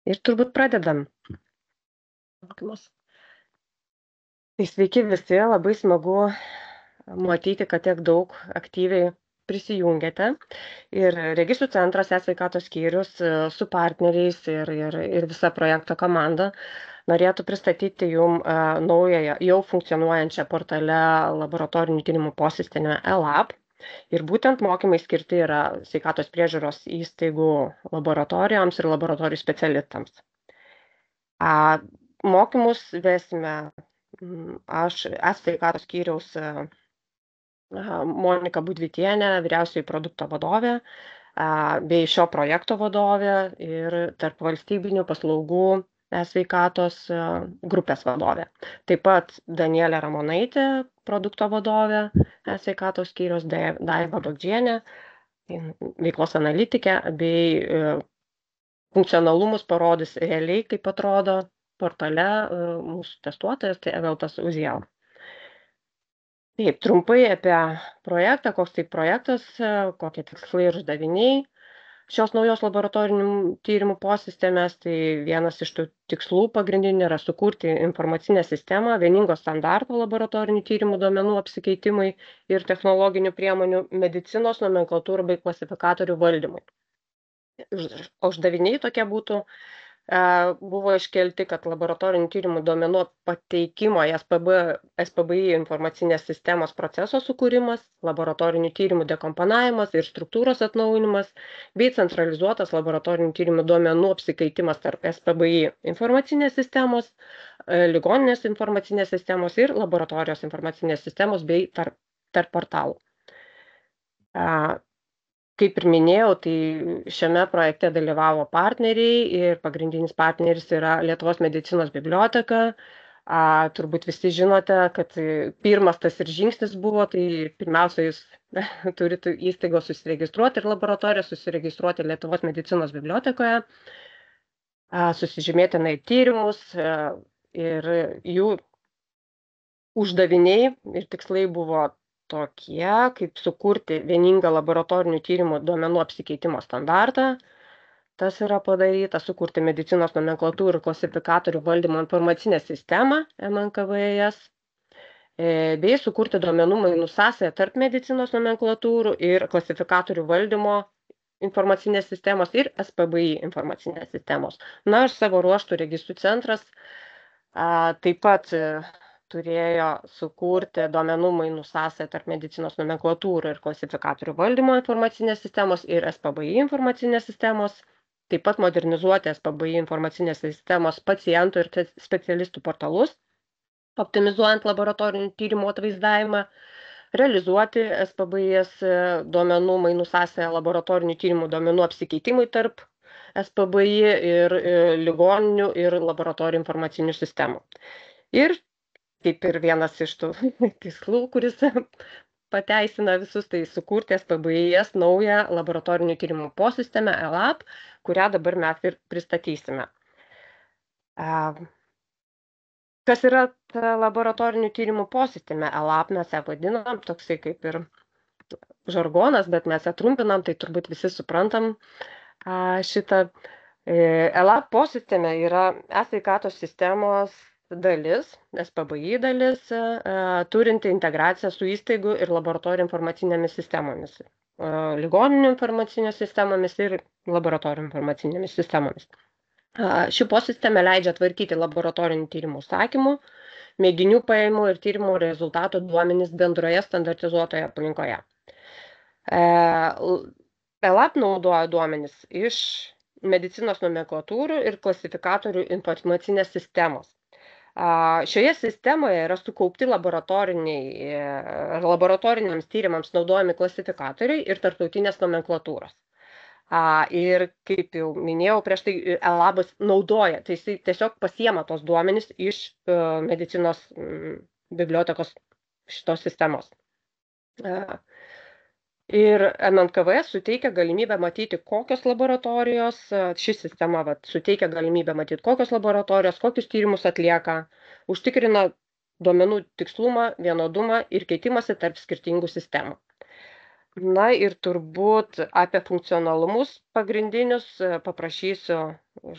Ir turbūt pradedam mokymus. Tai sveiki visi, labai smagu matyti, kad tiek daug aktyviai prisijungiate. Ir Registrų centras, e-sveikatos skyrius su partneriais ir visa projekto komanda norėtų pristatyti jum naująją, jau funkcionuojančią portale laboratorinių tyrimų posistemę eLab. Ir būtent mokymai skirti yra sveikatos priežiūros įstaigų laboratorijoms ir laboratorijų specialistams. Mokymus vesime aš, e-sveikatos skyriaus Monika Budvytienė, vyriausioji produkto vadovė, bei šio projekto vadovė ir tarp valstybinių paslaugų e-sveikatos grupės vadovė. Taip pat Danielė Ramonaitė, produkto vadovė e-sveikatos skyriaus, Daiva Bagdžienė, veiklos analitikė, bei funkcionalumus parodys realiai, kaip atrodo portale mūsų testuotojas, tai Eveltas Uziel. Taip, trumpai apie projektą, koks tai projektas, kokie tikslai ir uždaviniai. Šios naujos laboratorinių tyrimų posistemės, tai vienas iš tų tikslų pagrindinių yra sukurti informacinę sistemą, vieningo standarto laboratorinių tyrimų duomenų apsikeitimui ir technologinių priemonių medicinos nomenklatūrų bei klasifikatorių valdymui. Uždaviniai tokie būtų, buvo iškelti, kad laboratorinių tyrimų duomenų pateikimo į SPBI informacinės sistemos proceso sukūrimas, laboratorinių tyrimų dekomponavimas ir struktūros atnaujinimas, bei centralizuotas laboratorinių tyrimų duomenų apsikeitimas tarp SPBI informacinės sistemos, ligoninės informacinės sistemos ir laboratorijos informacinės sistemos bei tarp portalų. Kaip ir minėjau, tai šiame projekte dalyvavo partneriai ir pagrindinis partneris yra Lietuvos medicinos biblioteka. Turbūt visi žinote, kad pirmas tas ir žingsnis buvo, tai pirmiausia, jūs turite įstaigos susiregistruoti ir laboratoriją susiregistruoti Lietuvos medicinos bibliotekoje, susižymėti tyrimus ir jų uždaviniai ir tikslai buvo tokie, kaip sukurti vieningą laboratorinių tyrimų duomenų apsikeitimo standartą. Tas yra padaryta, sukurti medicinos nomenklatūrų ir klasifikatorių valdymo informacinę sistemą MNKVS, bei sukurti duomenų mainų sąsają tarp medicinos nomenklatūrų ir klasifikatorių valdymo informacinės sistemos ir SPBI informacinės sistemos. Na, ir savo ruožtų Registrų centras taip pat turėjo sukurti duomenų mainų sąsają tarp medicinos nomenklatūrų ir klasifikatorių valdymo informacinės sistemos ir SPBI informacinės sistemos, taip pat modernizuoti SPBI informacinės sistemos pacientų ir specialistų portalus, optimizuojant laboratorinių tyrimų atvaizdavimą, realizuoti SPBI's duomenų mainų sąsają laboratorinių tyrimų duomenų apsikeitimui tarp SPBI ir ligoninių ir laboratorijų informacinių sistemų. Ir kaip ir vienas iš tų tikslų, kuris pateisina visus, tai sukurti SPBI's naują laboratorinių tyrimų posistemę eLab, kurią dabar mes ir pristatysime. Kas yra ta laboratorinių tyrimų posistemė eLab, mes ją vadinam, toksai kaip ir žargonas, bet mes ją trumpinam, tai turbūt visi suprantam šitą. eLab posistemė yra e-sveikatos sistemos dalis, SPBI dalis, turinti integraciją su įstaigų ir laboratorijų informacinėmis sistemomis, ligoninių informacinės sistemomis ir laboratorijų informacinėmis sistemomis. Ši posistemė leidžia tvarkyti laboratorinių tyrimų užsakymų, mėginių paėmų ir tyrimų rezultatų duomenys bendroje standartizuotoje aplinkoje. eLab naudoja duomenys iš medicinos nomenklatūrų ir klasifikatorių informacinės sistemos. Šioje sistemoje yra sukaupti laboratoriniams tyrimams naudojami klasifikatoriai ir tarptautinės nomenklatūros. Ir kaip jau minėjau, prieš tai eLabas naudoja, tai jis tiesiog pasiema tos duomenys iš medicinos bibliotekos šitos sistemos. Ir MNKVS suteikia galimybę matyti, kokios laboratorijos, ši sistema suteikia galimybę matyti, kokios laboratorijos, kokius tyrimus atlieka, užtikrina duomenų tikslumą, vienodumą ir keitimąsi tarp skirtingų sistemų. Na ir turbūt apie funkcionalumus pagrindinius paprašysiu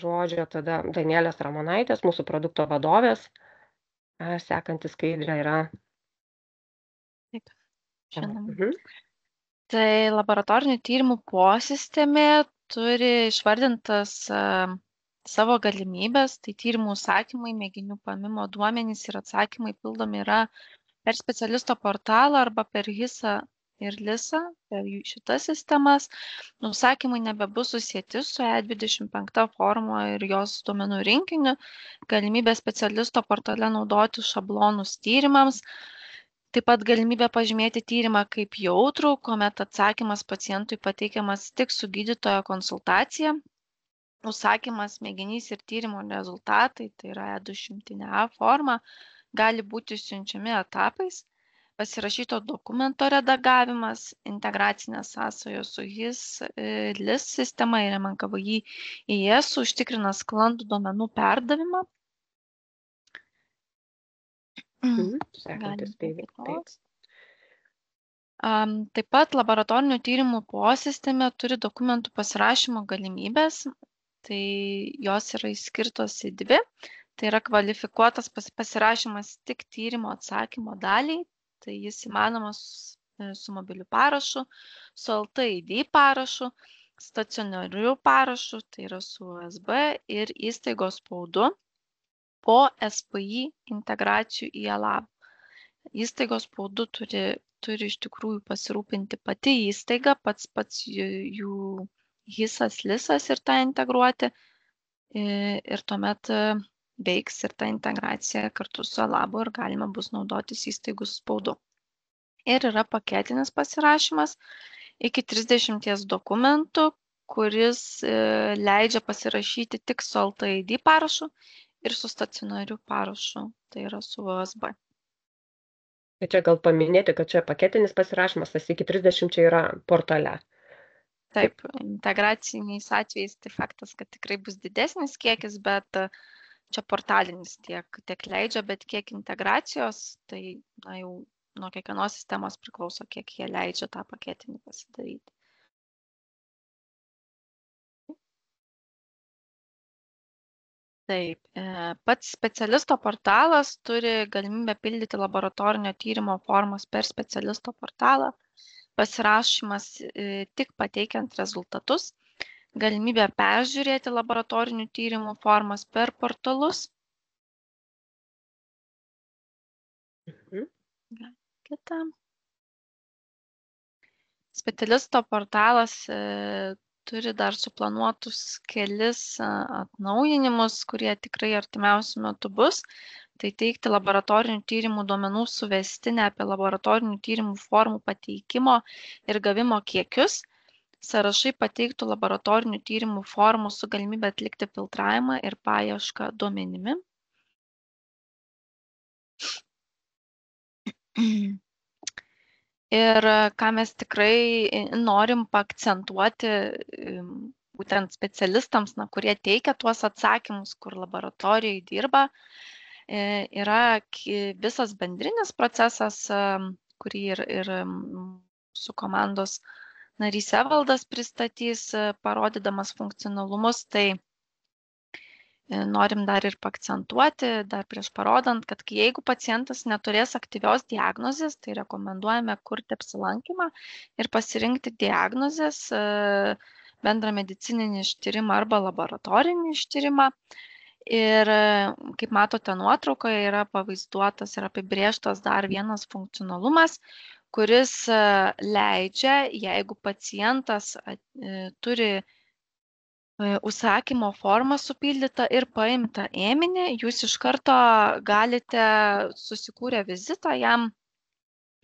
žodžio tada Danielės Ramonaitės, mūsų produkto vadovės. Sekanti skaidrė yra. Taip, žinoma. Mhm. Tai laboratorinių tyrimų posistemė turi išvardintas savo galimybės, tai tyrimų užsakymai, mėginių paėmimo duomenys ir atsakymai pildomi yra per specialisto portalą arba per HISA ir LISA, per šitas sistemas. Užsakymai nebebus susieti su E25 forma ir jos duomenų rinkiniu, galimybė specialisto portale naudoti šablonus tyrimams, taip pat galimybė pažymėti tyrimą kaip jautrų, kuomet atsakymas pacientui pateikiamas tik su gydytojo konsultacija. Užsakymas, mėginys ir tyrimo rezultatai, tai yra E200A forma, gali būti siunčiami etapais. Pasirašyto dokumento redagavimas, integracinės sąsajos su HIS, LIS sistema ir MNKVI IS užtikrina sklandų duomenų perdavimą. Sekantis skaidrė. Taip pat laboratorinių tyrimų posistemė turi dokumentų pasirašymo galimybės, tai jos yra išskirtos į dvi. Tai yra kvalifikuotas pasirašymas tik tyrimo atsakymo daliai, tai jis įmanomas su mobiliu parašu, su LTID parašu, stacionariu parašu, tai yra su USB ir įstaigos spaudu po SPI integracijų į ELAB. Įstaigos spaudu turi iš tikrųjų pasirūpinti pati įstaiga, pats jų HISas, LISas ir tą integruoti. Ir tuomet veiks ir ta integracija kartu su ELABu ir galima bus naudotis įstaigų spaudu. Ir yra paketinis pasirašymas iki 30 dokumentų, kuris leidžia pasirašyti tik su LTID parašu ir su stacionariu parašu, tai yra su USB. Tai čia gal paminėti, kad čia paketinis pasirašymas, tas iki 30 čia yra portale. Taip, integraciniais atvejais tai faktas, kad tikrai bus didesnis kiekis, bet čia portalinis tiek leidžia, bet kiek integracijos, tai jau nuo kiekvienos sistemos priklauso, kiek jie leidžia tą paketinį pasidaryti. Taip, pats specialisto portalas turi galimybę pildyti laboratorinio tyrimo formas per specialisto portalą, pasirašymas tik pateikiant rezultatus, galimybė peržiūrėti laboratorinių tyrimų formas per portalus. Kita. Specialisto portalas turi dar suplanuotus kelis atnaujinimus, kurie tikrai artimiausiu metu bus. Tai teikti laboratorinių tyrimų duomenų suvestinę apie laboratorinių tyrimų formų pateikimo ir gavimo kiekius. Sąrašai pateiktų laboratorinių tyrimų formų su galimybė atlikti filtravimą ir paiešką duomenimi. Ir ką mes tikrai norim paakcentuoti būtent specialistams, kurie teikia tuos atsakymus, kur laboratorijai dirba, yra visas bendrinis procesas, kurį ir su komandos narys Evaldas pristatys, parodydamas funkcionalumus. Tai norim dar ir paakcentuoti, dar prieš parodant, kad jeigu pacientas neturės aktyvios diagnozės, tai rekomenduojame kurti apsilankymą ir pasirinkti diagnozės, bendrą medicininį ištyrimą arba laboratorinį ištyrimą. Ir kaip matote nuotraukoje yra pavaizduotas ir apibrėžtas dar vienas funkcionalumas, kuris leidžia, jeigu pacientas turi užsakymo formą supildytą ir paimtą ėminį, jūs iš karto galite susikūrę vizitą jam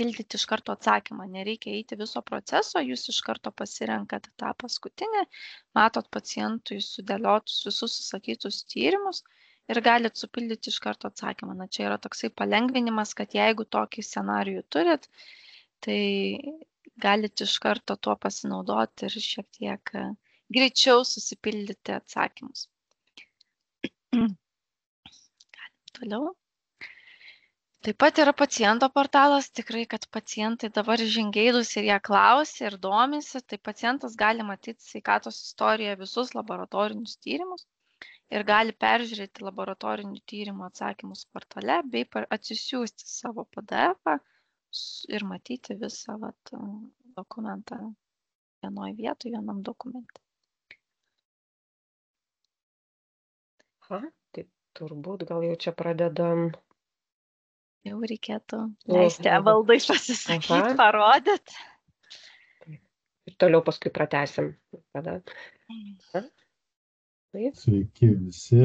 pildyti iš karto atsakymą. Nereikia eiti viso proceso, jūs iš karto pasirenkate tą paskutinį, matot pacientui sudėliotus visus susakytus tyrimus ir galit supildyti iš karto atsakymą. Na, čia yra toksai palengvinimas, kad jeigu tokį scenarijų turit, tai galit iš karto tuo pasinaudoti ir šiek tiek greičiau susipildyti atsakymus. Galim toliau. Taip pat yra paciento portalas, tikrai, kad pacientai dabar žingeidus ir jie klausia ir domisi, tai pacientas gali matyti sveikatos istorijoje visus laboratorinius tyrimus ir gali peržiūrėti laboratorinių tyrimų atsakymus portale bei atsisiųsti savo PDF ir matyti visą dokumentą vienoje vietoje, vienam dokumente. Tai turbūt gal jau čia pradedam. Jau reikėtų leisti Evaldai pasisakyti, parodyti. Ir toliau paskui pratęsim. Kada? Sveiki visi.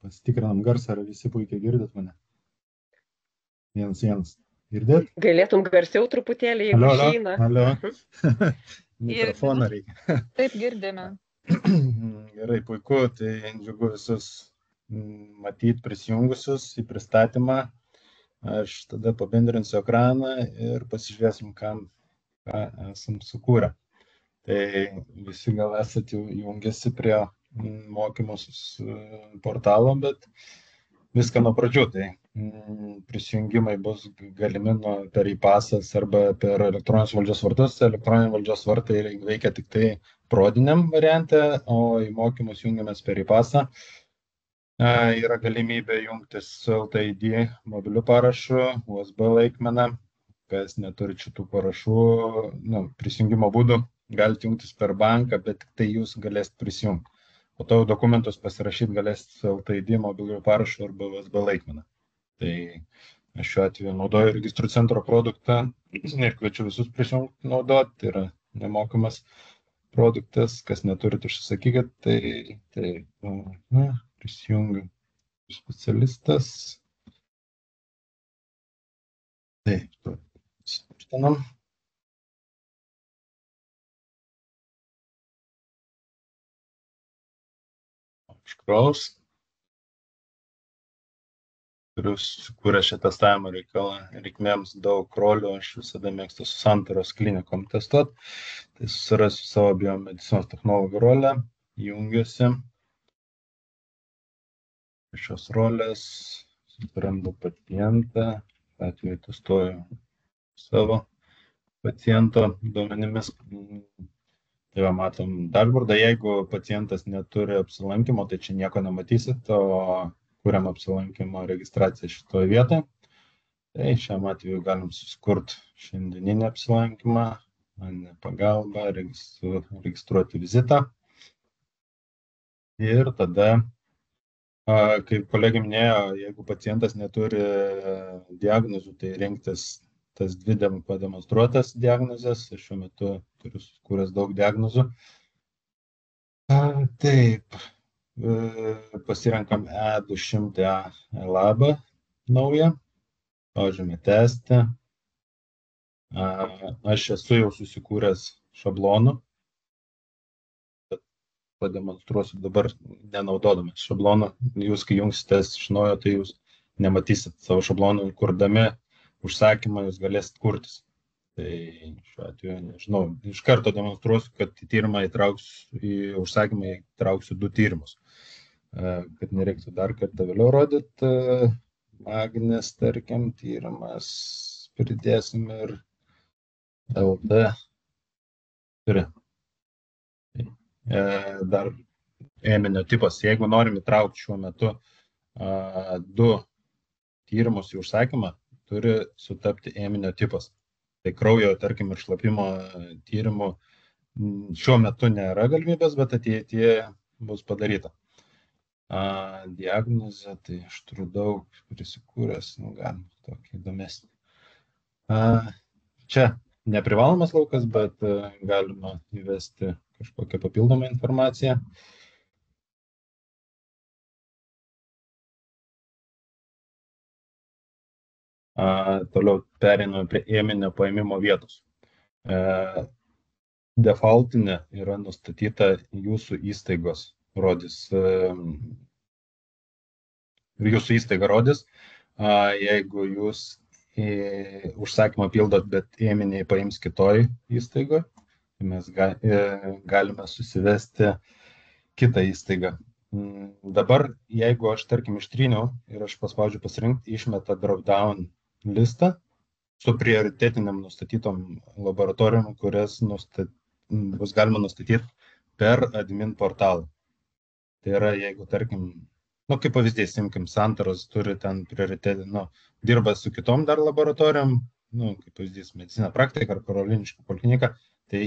Pasitikrinam garsą, ar visi puikiai girdit mane. 1-1. Girdit? Galėtum garsiau truputėlį, jeigu išeina. Alio. Mikrofoną reikia. Taip, girdime. Gerai, puiku. Tai džiugu visus matyti prisijungusius į pristatymą. Aš tada pabendrinsiu ekraną ir pasižiūrėsim, ką esam sukūrę. Tai visi gal esat jau jungiasi prie mokymus portalo, bet viską nuo pradžių. Tai prisijungimai bus galimi per e-pasas arba per elektroninius valdžios vartus. Elektroniniai valdžios vartai veikia tik tai prodiniam variante, o į mokymus jungiamės per e-pasą. Yra galimybė jungtis su LTID mobiliu parašu, USB laikmena. Kas neturi šitų parašų, prisijungimo būdų, galite jungtis per banką, bet tik tai jūs galėsite prisijungti. Po to dokumentus pasirašyti galėsite su LTID mobiliu parašu arba USB laikmena. Tai aš šiuo atveju naudoju registrų centro produktą ir kviečiu visus prisijungti naudoti. Tai yra nemokamas produktas, kas neturit užsisakykit, tai prisijungiu specialistas. Taip, supratinam. Iškraus. Turiu sukūrę šią testavimo reikmėms daug rolių. Aš visada mėgstu su Santaros klinikom testuoti. Tai susirasiu savo biomedicinos technologų rolę, jungiuosi. Šios rolės, susirandu pacientą, atveju testuoju savo paciento duomenimis. Tai va, matom dashboardą, jeigu pacientas neturi apsilankimo, tai čia nieko nematysit, o kuriam apsilankimo registraciją šitoje vietoje. Tai šiam atveju galim susikurti šiandieninį apsilankymą, pagalbą, registruoti vizitą. Ir tada, kaip kolegė minėjo, jeigu pacientas neturi diagnozių, tai rinktis tas 2 pademonstruotas diagnozes. Aš šiuo metu turiu sukūręs daug diagnozių. Taip, pasirenkam E200 labą naują, spaudžiame tęsti. Aš esu jau susikūręs šablonų. Pademonstruosiu dabar nenaudodamas šablonų. Jūs, kai jungsitės iš naujo, tai jūs nematysit savo šablonų. Kurdami užsakymą jūs galėsit kurtis. Tai šiuo atveju, nežinau, iš karto demonstruosiu, kad į tyrimą į užsakymą įtrauksiu 2 tyrimus. Kad nereiktų dar kartą vėliau rodyti. Magnės, tarkim, tyrimas. Pridėsim ir LD. Dar ėminio tipas. Jeigu norim įtraukti šiuo metu 2 tyrimus į užsakymą, turi sutapti ėminio tipas. Tai kraujo, tarkim, ir šlapimo tyrimų šiuo metu nėra galimybės, bet ateityje bus padaryta. Diagnozė, tai aš turiu daug prisikūręs, galim tokį įdomesnį. Čia neprivalomas laukas, bet galima įvesti kažkokią papildomą informaciją. Toliau pereiname prie ėminio paėmimo vietos. Defaultinė yra nustatyta jūsų įstaigos rodys. Jūsų įstaiga rodys, jeigu jūs užsakymą pildot, bet ėminį paims kitoj įstaigoje, mes galime susivesti kitą įstaigą. Dabar, jeigu aš, tarkim, ištryniau ir aš paspaudžiu pasirinkti, išmeta drop-down listą su prioritetiniam nustatytom laboratorijom, kurias bus galima nustatyti per admin portalą. Tai yra, jeigu, tarkim, kaip pavyzdys, imkim, Santaros turi ten prioritetį, dirba su kitom dar laboratorijom, kaip pavyzdys, medicina praktika ar Karoliniškių poliklinika, tai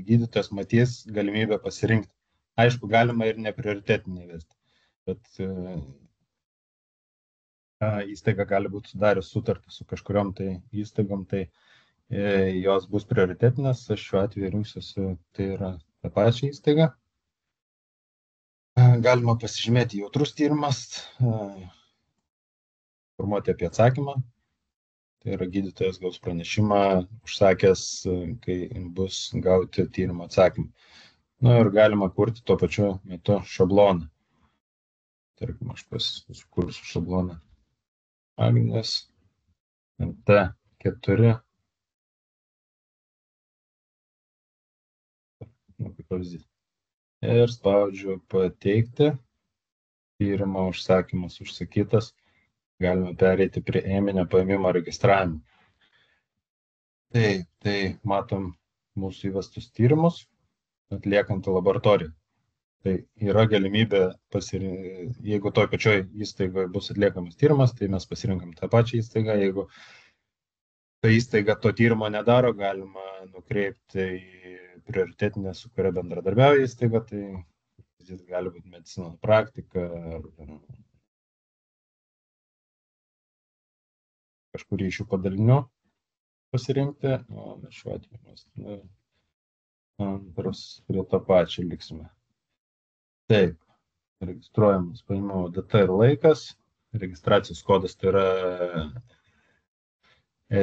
gydytojas matys galimybę pasirinkti. Aišku, galima ir neprioritetinį vesti, bet įstaiga gali būti sudarius sutartį su kažkuriom tai įstaigom, tai jos bus prioritetinės, aš šiuo atveju rinksiuosi, tai yra tą pačią įstaigą. Galima pasižymėti jautrus tyrimas, informuoti apie atsakymą, tai yra gydytojas gaus pranešimą užsakęs, kai bus gauti tyrimo atsakymą. Ir galima kurti tuo pačiu metu šabloną. Tarkim, aš sukursiu šabloną Agnės T4. Kaip pavyzdys. Ir spaudžiu pateikti. Tyrimo užsakymas užsakytas. Galime pereiti prie ėminio paėmimo registravimo. Tai matom mūsų įvestus tyrimus atliekantį laboratoriją. Tai yra galimybė, jeigu toj pačioj įstaigoje bus atliekamas tyrimas, tai mes pasirinkam tą pačią įstaigą. Jeigu ta įstaiga to tyrimo nedaro, galima nukreipti į prioritetinę, su kuria bendradarbiauja įstaiga, tai jis gali būti medicinos praktika ar kažkurį iš šių padalinių pasirinkti, o šiuo atveju mes prie to pačio liksime. Taip, registruojamas paėmimo data ir laikas, registracijos kodas tai yra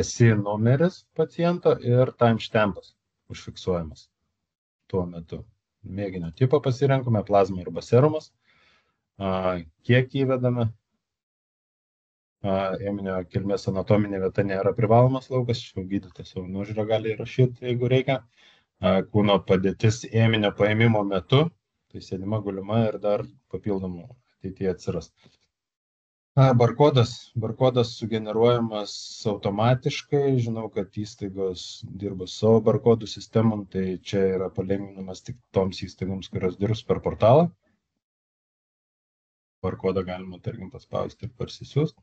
SI numeris paciento ir timestampas užfiksuojamas tuo metu. Mėginio tipą pasirenkame, plazma arba serumas, kiek įvedame. Ėminio kilmės anatominė vieta nėra privalomas laukas, gydytojas savo nuožiūrą gali įrašyti, jeigu reikia. Kūno padėtis ėminio paėmimo metu, tai sėdima, gulima ir dar papildomų ateityje atsiras. Barkodas sugeneruojamas automatiškai, žinau, kad įstaigos dirba su savo barkodų sistemom, tai čia yra palengvinimas tik toms įstaigoms, kurios dirbs per portalą. Barkodą galima, tarkim, paspausti ir parsisiųsti.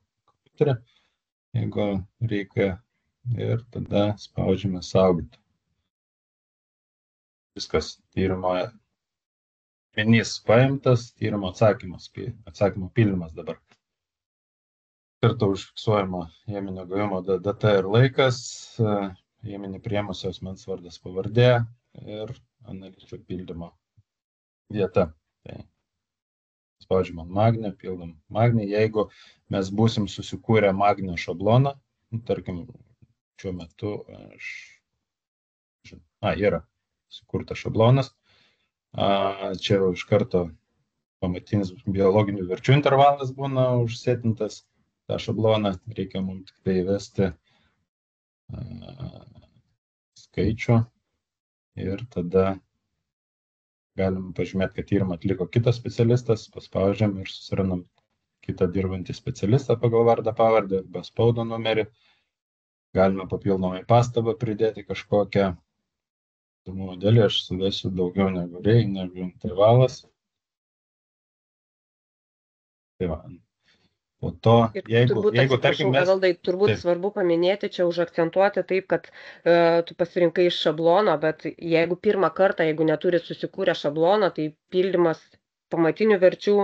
Jeigu reikia, ir tada spaudžiame saugoti. Viskas, tyrimo ėminys paimtas, tyrimo atsakymo pildymas dabar. Kartu užfiksuojama ėminio gavimo data ir laikas, ėminį priėmusio asmens vardas pavardė ir analičio pildymo vieta. Tai spaudžiam ant magnio, pildom magnį. Jeigu mes būsim susikūrę magnio šabloną, tarkim, šiuo metu yra sukurtas šablonas. Čia iš karto pamatinis biologinių verčių intervalas būna užsetintas tą šabloną. Reikia mums tik tai įvesti skaičių ir tada galim pažymėti, kad tyrimą atliko kitas specialistas, paspaudžiam ir susirandam kitą dirbantį specialistą pagal vardą pavardę arba spaudo numerį. Galime papildomai pastabą pridėti kažkokią. Modelį aš suvesiu daugiau negu intervalas. Tai va. Po to, jeigu tarkim mes... Evaldai, turbūt svarbu paminėti, čia užakcentuoti taip, kad tu pasirinkai iš šablono, bet jeigu pirmą kartą, jeigu neturi susikūrę šabloną, tai pildymas pamatinių verčių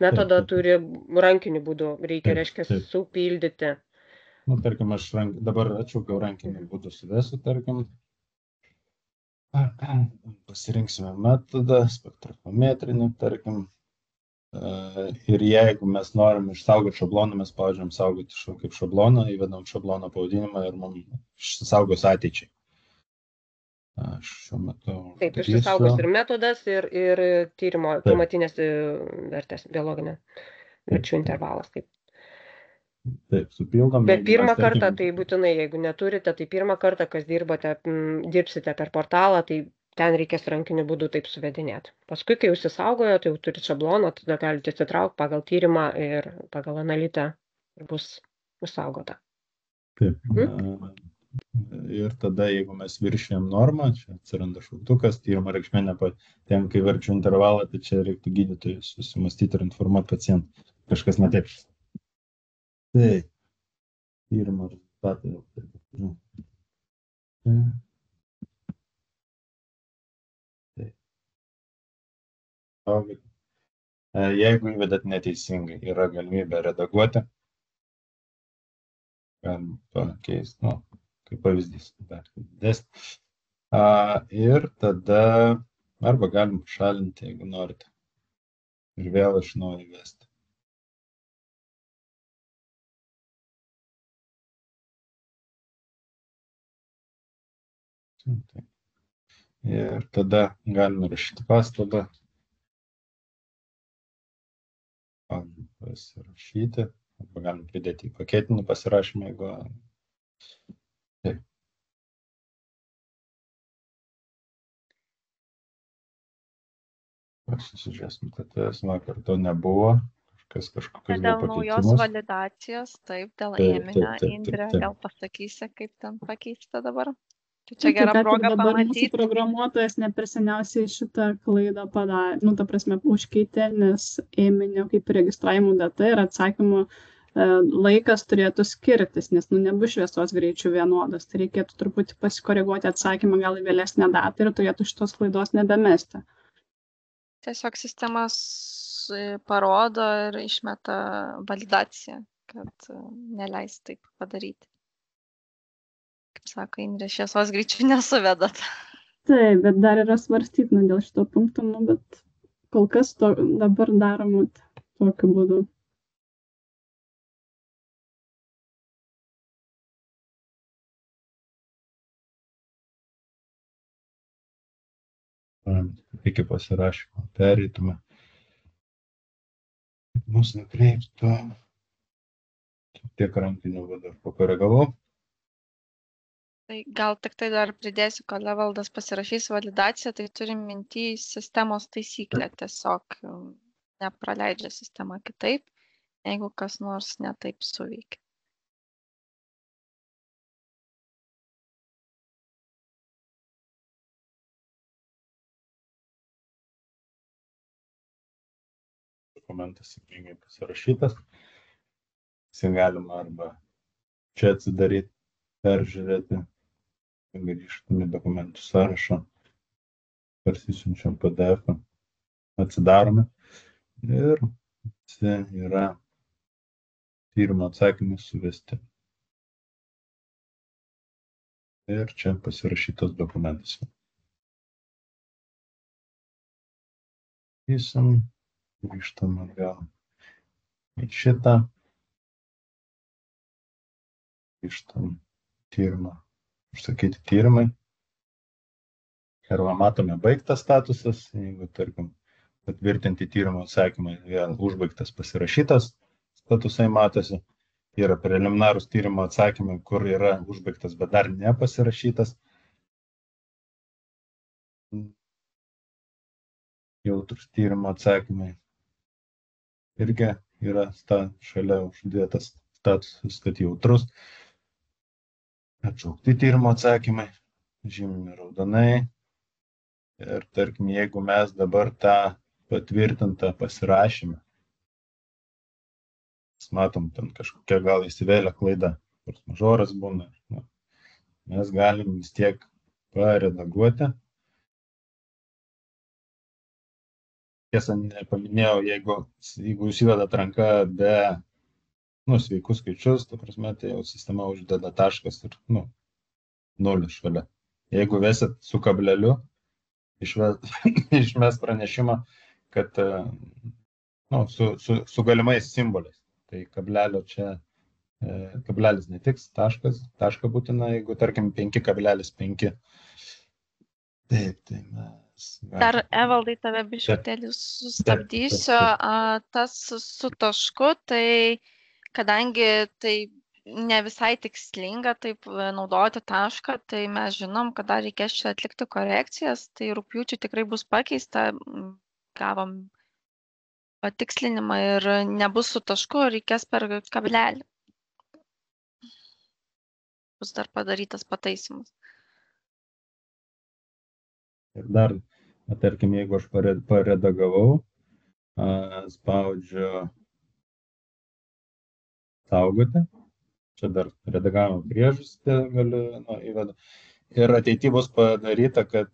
metodą turi rankiniu būdu, reiškia supildyti. Tarkim, aš dabar atšaukiau rankiniu būdu suvesiu, tarkim. Pasirinksime metodą, spektrometrinį, tarkim. Ir jeigu mes norim išsaugoti šabloną, mes spaudžiam saugoti kaip šabloną, įvedam šablono pavadinimą ir mums išsisaugos ateičiai. Aš šiuo metu... Taip, išsisaugos ir metodas, ir tyrimo pamatinės vertės, biologinė verčių intervalas. Taip, supildom. Bet pirmą kartą, tai būtinai, jeigu neturite, tai pirmą kartą, kas dirbsite per portalą, tai ten reikės rankiniu būdu taip suvedinėti. Paskui, kai jūs įsaugojo, tai jau turite šabloną, tada galite atsitraukti pagal tyrimą ir pagal analitę ir bus išsaugota. Taip. Ir tada, jeigu mes viršėjom normą, čia atsiranda šauktukas, tyrimo reikšmė nepatenka į verčių intervalą, tai čia reiktų gydytojui susimastyti ir informuoti pacientą. Kažkas ne taip. Taip. Tyrimo rezultatai. Taip. Jeigu įvedat neteisingai, yra galimybė redaguoti, galim pakeisti, kaip pavyzdys, dar didesnį. Ir tada arba galim šalinti, jeigu norite. Ir vėl iš naujo įvesti. Ir tada galime rašyti pastabą. Pasirašyti. Arba galim pridėti į paketinį pasirašymą, jeigu... Taip. Pasižiūrėsim, kad vakar to nebuvo. Kažkokius Dėl naujos validacijos, taip, dėl ėminio, Indrė, gal pasakysi, kaip ten pakeista dabar? Tai čia gera proga dabar pamatyti. Mūsų programuotojas ne per seniausiai šitą klaidą padarė, ta prasme, užkeitė, nes ėminio kaip registravimo data ir atsakymo laikas turėtų skirtis, nes nebus šviesos greičių vienodas. Tai reikėtų truputį pasikoreguoti atsakymą gal į vėlesnę datą ir turėtų šitos klaidos nebemesti. Tiesiog sistemas parodo ir išmeta validaciją, kad neleis taip padaryti. Kaip sako, Indrė, šviesos greičių nesuvedat. Taip, bet dar yra svarstytina dėl šito punkto, bet kol kas dabar daroma tokiu būdu. Iki pasirašymo pereitume. Mūsų nukreiptų. Tiek rankinių vadų pakoregavau. Tai gal tik tai dar pridėsiu, kad Evaldas pasirašys validaciją, tai turim minty sistemos taisyklę, tiesiog nepraleidžia sistema kitaip, jeigu kas nors netaip suveikia. Dokumentas sėkmingai pasirašytas. Jis galima arba čia atsidaryti, peržiūrėti, grįžtame į dokumentų sąrašą, parsisiunčiam PDF, atsidarome ir yra tyrimo atsakymai suvesti. Ir čia pasirašytas dokumentas. Grįžtam atgal į šitą. Grįžtam tyrimą. Užsakyti tyrimai. Ir matome baigtas statusas. Jeigu, tarkim, patvirtinti tyrimo atsakymai vėl užbaigtas pasirašytas, statusai matosi. Yra preliminarūs tyrimo atsakymai, kur yra užbaigtas, bet dar nepasirašytas. Jautrus tyrimo atsakymai. Irgi yra šalia uždėtas statusas, kad jautrus. Atšaukti tyrimo atsakymai, žymimi raudonai. Ir tarkim, jeigu mes dabar tą patvirtintą pasirašymą, matom, ten kažkokia gal įsivėlė klaida, kurs mažoras būna, mes galim vis tiek paredaguoti. Tiesa, nepaminėjau, jeigu jūs įvedat ranką be sveikus skaičius, ta prasme, tai jau sistema uždeda taškas ir nulis šalia. Jeigu vesit su kableliu, išmes pranešimą, kad su galimais simboliais. Tai kablelio čia, kablelis netiks, tašką būtina, jeigu tarkim 5,5. Taip, tai mes... Dar, Evaldai, tave biškutėlį sustabdysiu. Tas su tašku, tai kadangi tai ne visai tikslinga taip naudoti tašką, tai mes žinom, kad dar reikės čia atlikti korekcijas, tai rugpjūčiui tikrai bus pakeista, gavom patikslinimą ir nebus su tašku, reikės per kablelį. bus dar padarytas pataisymas. Ir dar, tarkim, jeigu aš paredagavau, spaudžiu saugoti, čia dar redagavimo priežastį galiu įvedu. Ir ateityje bus padaryta, kad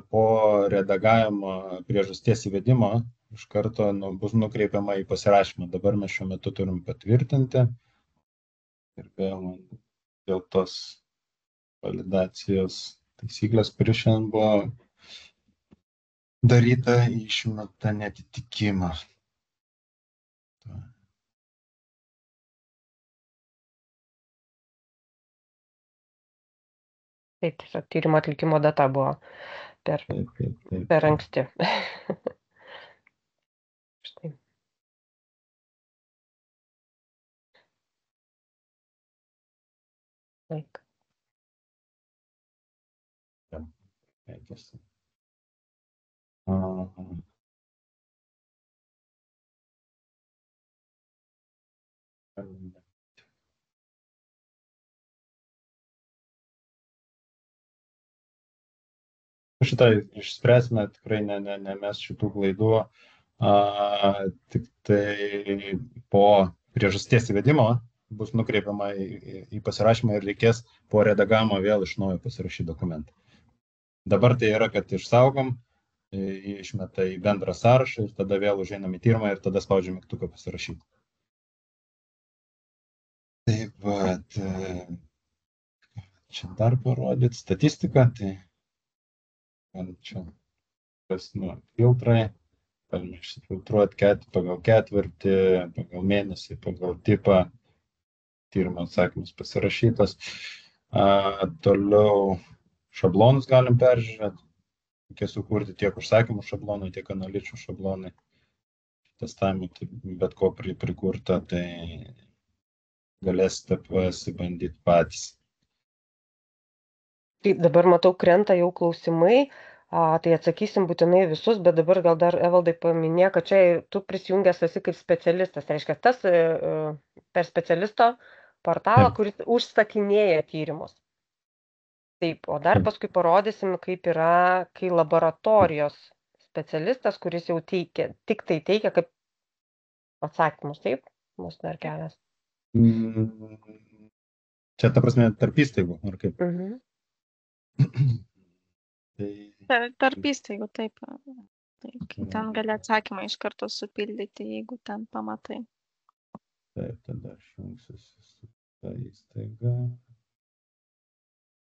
po redagavimo priežasties įvedimo iš karto bus nukreipiama į pasirašymą. Dabar mes šiuo metu turim patvirtinti ir dėl tos validacijos taisyklės, kuri šiandien buvo daryta, išmeta netitikimą. Taip, tiesiog tyrimo atlikimo data buvo per anksti. Štai. Laik. Šitą išspręsime, tikrai ne mes šitų klaidų, tik tai po priežasties įvedimo bus nukreipiama į pasirašymą ir reikės po redagavimo vėl iš naujo pasirašyti dokumentą. Dabar tai yra, kad išsaugom, išmeta į bendrą sąrašą ir tada vėl užeinam į tyrimą ir tada spaudžiam mygtuką pasirašyti. Taip pat, čia dar parodyti statistiką, tai čia filtrai, galime išsifiltruoti pagal ketvirtį, pagal mėnesį, pagal tipą, tyrimo atsakymas pasirašytas. Toliau šablonus galim peržiūrėti, reikia sukurti tiek užsakymų šablonai, tiek analičių šablonai. Testavimui bet ko prikurta, tai galėsite pasibandyti patys. Taip, dabar matau, krenta jau klausimai, tai atsakysim būtinai visus, bet dabar gal dar Evaldai paminė, kad čia tu prisijungęs esi kaip specialistas, reiškia tas per specialisto portalą, kuris užsakinėja tyrimus. Taip, o dar paskui parodysim, kaip yra, kai laboratorijos specialistas, kuris jau teikia, tik tai teikia kaip atsakymus, taip, mūsų dar kelias. Čia ta prasme tarp įstaigų, ar kaip? Tarp įstaigų, taip. Ten gali atsakymą iš karto supildyti, jeigu ten pamatai. Taip, tada aš jungsiuosi su ta įstaiga.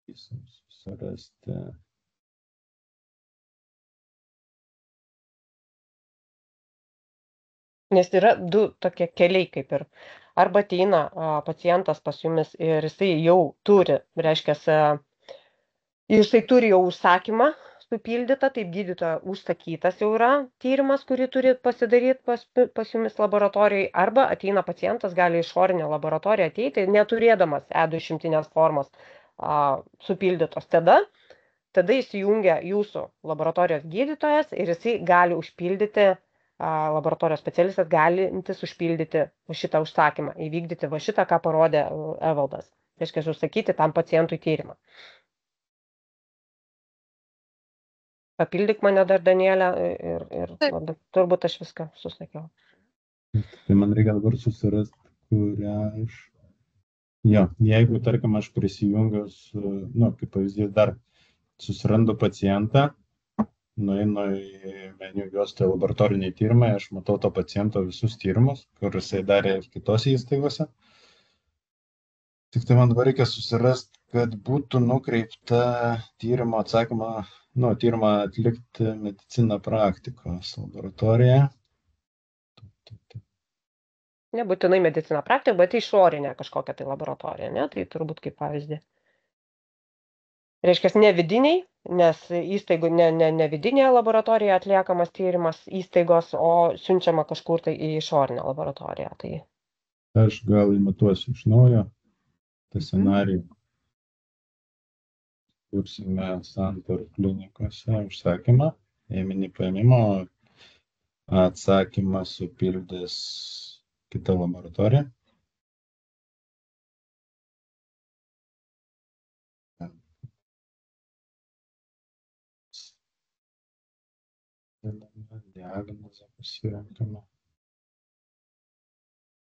Susirasti. Nes yra du tokie keliai kaip ir. Arba ateina pacientas pas jumis ir jisai jau turi, reiškia, jisai turi jau užsakymą supildytą, taip gydytojo užsakytas jau yra tyrimas, kurį turi pasidaryti pas jumis laboratorijai. Arba ateina pacientas, gali išorinę laboratoriją ateiti, neturėdamas E2 išimtinės formos supildytos. Tada įsijungia jūsų laboratorijos gydytojas ir jisai gali užpildyti, laboratorijos specialistas galintis užpildyti šitą užsakymą, įvykdyti va šitą, ką parodė Evaldas. Reiškia, užsakyti tam pacientui tyrimą. Papildyk mane dar, Danielė, ir turbūt aš viską susakiau. Tai man reikia dabar susirasti, kurią aš... Jo, jeigu, tarkim, aš prisijungius, kaip pavyzdys, dar susirandu pacientą, nueinu į meniu juostą laboratoriniai tyrimai, aš matau to paciento visus tyrimus, kur jisai darė ir kitose įstaigose. Tik tai man dabar reikia susirasti, kad būtų nukreipta tyrimo atsakymą, tyrimą atlikti mediciną praktikos laboratoriją. Nebūtinai mediciną praktiką, bet išorinę kažkokią tai laboratoriją, ne? Tai turbūt kaip pavyzdį. Reiškia, ne vidiniai, nes įstaigų ne vidinėje laboratorijoje atliekamas tyrimas įstaigos, o siunčiama kažkur tai į išorinę laboratoriją. Tai... Aš gal imituosiu iš naujo tą scenarijų. Kursime Santaros klinikose užsakymą, ėminį paėmimo, atsakymą supildys kita laboratorija. Diagnozę pasirenkame.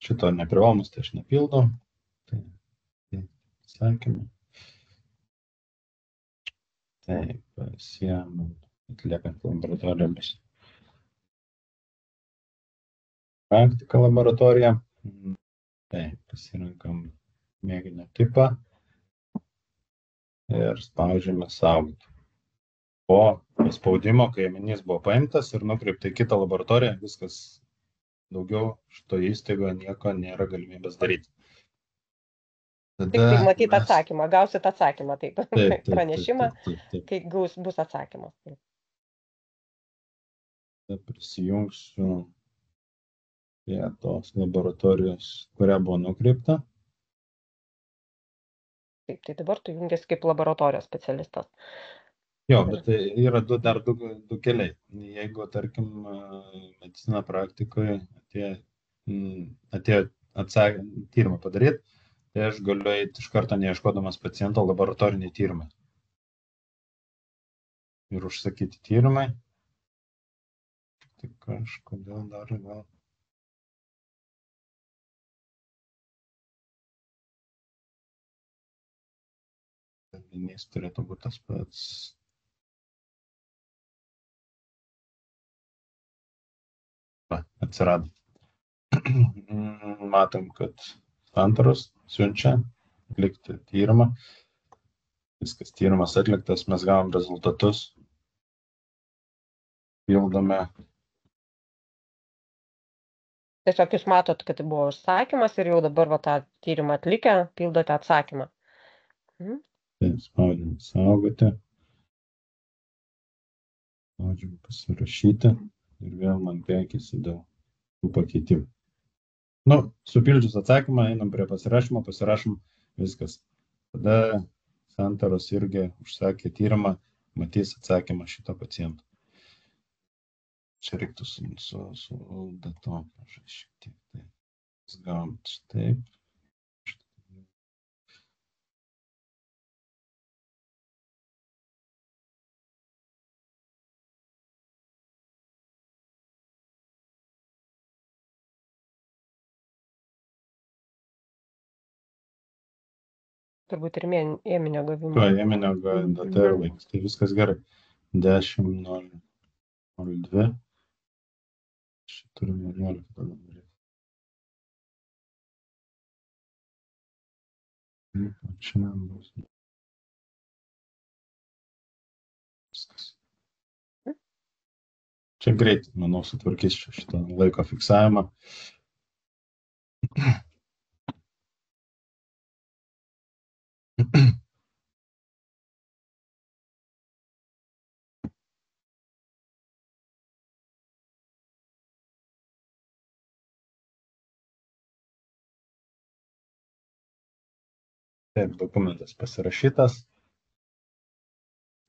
Šito neprivalomas, tai aš nepildau. Tai atsakymą. Taip, pasiemam, atliekant laboratorijomis. Praktika laboratorija. Taip, pasirenkam mėginio tipą ir spaudžiame saugoti. Po paspaudimo, kai ėminys buvo paimtas ir nukreipta į kitą laboratoriją, viskas daugiau šitoje įstaigoje nieko nėra galimybės daryti. Tik tai matyt atsakymą, gausit atsakymą, taip, pranešimą, taip. kai bus atsakymas. Taip. Prisijungsiu prie tos laboratorijos, kurią buvo nukreipta. Taip, tai dabar tu jungiasi kaip laboratorijos specialistas. Jo, bet tai yra dar du keliai. Jeigu, tarkim, medicina praktikoje atėjo tyrimą padaryti, tai aš galiu eiti iš karto neieškodamas paciento laboratoriniai tyrimai. Ir užsakyti tyrimai. Tik kažkodėl dar gal. Ėminys turėtų būti tas pats. Atsirado. Matom, kad Santaros siunčia atlikti tyrimą. Viskas tyrimas atliktas, mes gavom rezultatus. Pildome. Tiesiog jūs matot, kad tai buvo užsakymas ir jau dabar tą tyrimą atlikę, pildote atsakymą. Tai spaudžiam saugoti. Spaudžiam pasirašyti. Ir vėl man teikėsi dėl tų pakeitimų. Supildžius atsakymą, einam prie pasirašymo, pasirašom viskas. Tada Santaros irgi užsakė tyrimą, matys atsakymą šito paciento. Čia reiktų su datom šiek tiek. Tai gavom štaip. Turbūt ir ėminio gavimo. Ėminio data ir laikas. Tai viskas gerai. 10:02. Šitą turim 11 tada daryti. Čia bus. Viskas. Čia greitai, manau, sutvarkys šitą laiko fiksavimą. Taip, dokumentas pasirašytas.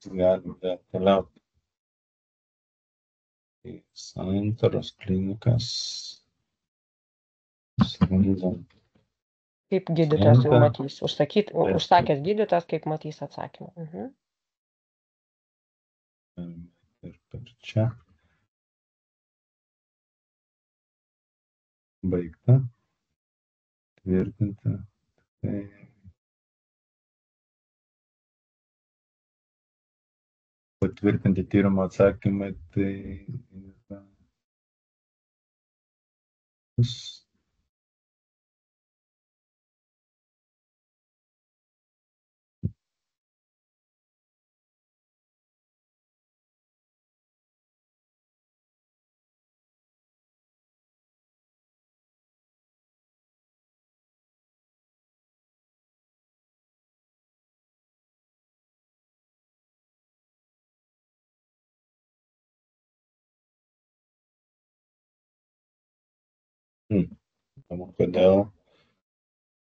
Galime keliauti į Santaros klinikas. Kaip gydytojas jau matys, užsakęs gydytojas, kaip matys atsakymą. Ir per čia. Baigta. Tvirtinti. Patvirtinti tyrimo atsakymai, tai yra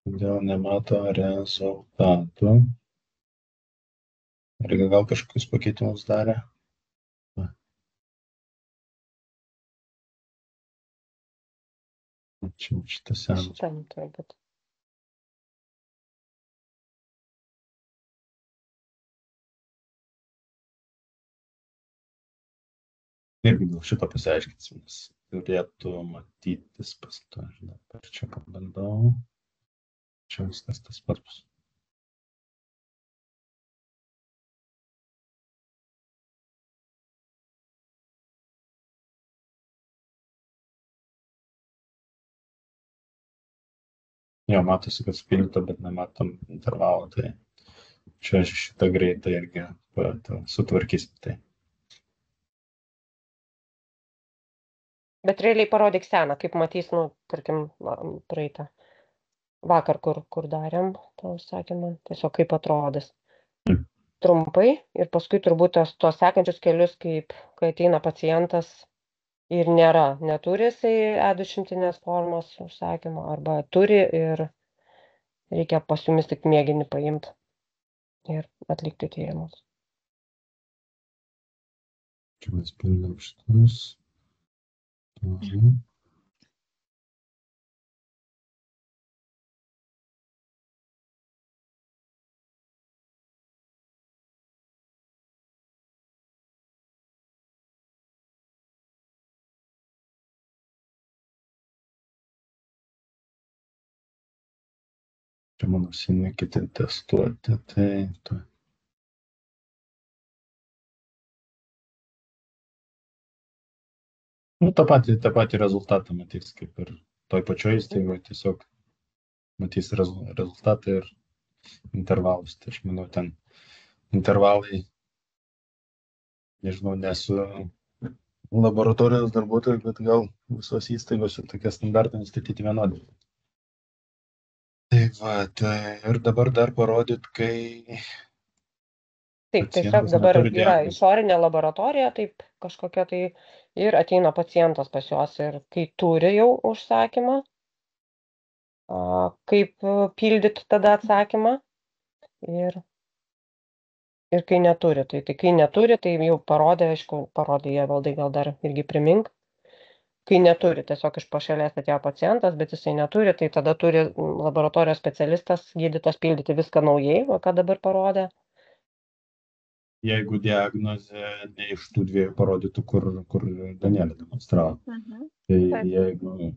kodėl nemato rezultatų. Ar gal kažkokius pakeitimus darė? Čia šitas senas. Šitam turbūt. Irgi dėl šito pasiaiškinsim, nes turėtų matytis pas to, žinai, per čia pabandau. Čia viskas tas pats bus. Jo, matosi, kad spildyta, bet nematom intervalo, tai čia šitą greitą irgi sutvarkysim. Tai. Bet realiai parodyk seną, kaip matys, tarkim, praeitą. Vakar, kur darėm tą užsakymą, tiesiog kaip atrodys. Trumpai ir paskui turbūt tuos sekančius kelius, kai ateina pacientas ir neturi jisai E200 formos užsakymo, arba turi ir reikia pas jumis tik mėginį paimti ir atlikti tyrimus. Čia mes pildėm šitus. Čia mano seniai kiti testuoti, tai. tą patį rezultatą matys, kaip ir toj pačioj įstaigoje, tiesiog matys rezultatą ir intervalus. Tai aš manau, ten intervalai, nežinau, nesu laboratorijos darbuotojų, bet gal visos įstaigos tokie standartai nustatyti vienodai. Tai va, ir dabar dar parodyt, kai... Taip, tiesiog dabar yra išorinė laboratorija, taip kažkokia tai, ir ateina pacientas pas juos ir kai turi jau užsakymą, kaip pildyti tada atsakymą ir kai neturi. Tai kai neturi, tai jau parodė, aišku, jie valdai gal dar irgi primink. Kai neturi, tiesiog iš pašalės atėjo pacientas, bet jisai neturi, tai tada turi laboratorijos specialistas, gydytojas pildyti viską naujai, ką dabar parodė. Jeigu diagnozė ne iš tų dviejų parodytų, kur Danielė demonstravo. Tai jeigu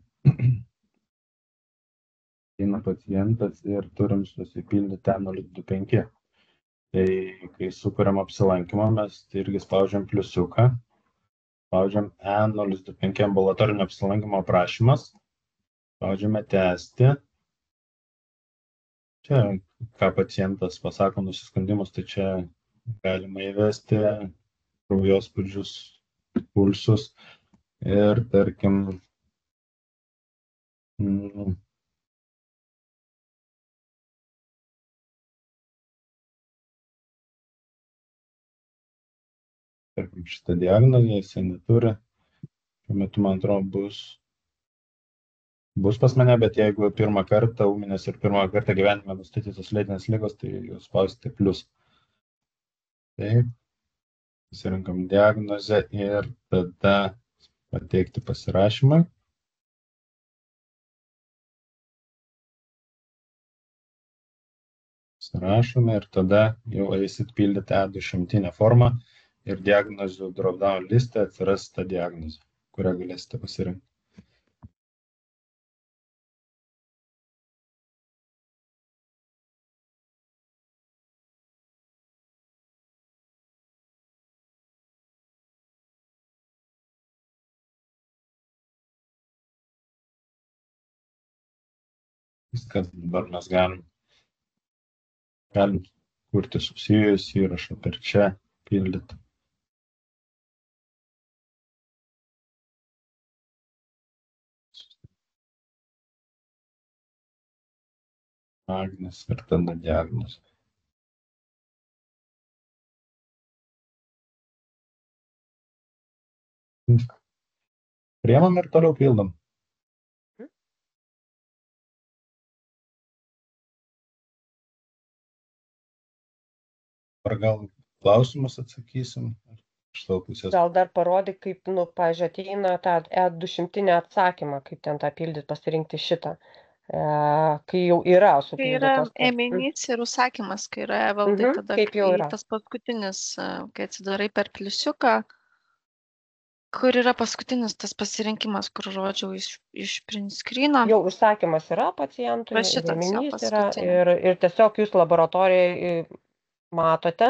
eina pacientas ir turim susipildyti E025, tai kai sukuriam apsilankymą, mes tai irgi spaudžiam pliusiuką, spaudžiam E025 ambulatorinio apsilankymo aprašymas, spaudžiame tęsti. Čia, ką pacientas pasako nusiskundimus, tai čia galima įvesti kraujospūdžius, pulsus ir, tarkim, šitą diagnozę jisai neturi. Šiuo metu, man atrodo, bus pas mane, bet jeigu pirmą kartą ūminės ir pirmą kartą gyvenime nustatytos lėtinės ligos, tai jūs spausite plius. Taip, pasirinkam diagnozę ir tada pateikti pasirašymą. Pasirašome ir tada jau eisit pildyti E200 formą ir diagnozių drop-down liste atsiras ta diagnozė, kurią galėsite pasirinkti. Viskas, dabar mes galim kurti susijus įrašą per čia pildyti. Agnės ir tada diagnozė. Priemam ir toliau pildom. Ar gal klausimus atsakysim? Gal dar parodyk, kaip, pavyzdžiui, ateina tą E200 atsakymą, kaip ten tą pildyti, pasirinkti šitą, kai jau yra supildytas. Tai yra ėminys ir užsakymas, kai yra valdai, tada kaip jau yra. Tas paskutinis, kai atsidarai per pliusiuką, Kur yra paskutinis tas pasirinkimas, kur rodžiau iš print screeno? Jau užsakymas yra pacientui, Va šitas jo rėminys yra paskutinė. ir tiesiog jūs laboratorijai matote.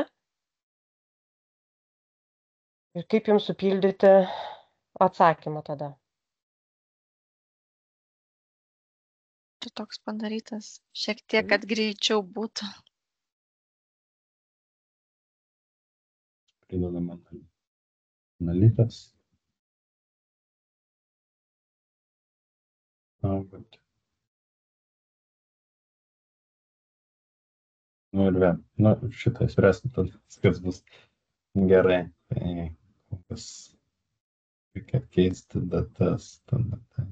Ir kaip jums supildyti atsakymą tada. Čia toks padarytas šiek tiek, kad greičiau būtų. Pridedama analitas. Saugoti. Nu ir vėl. Nu, šitą spręsti, tas bus gerai. Tai kas reikia keisti datas. Tada tai.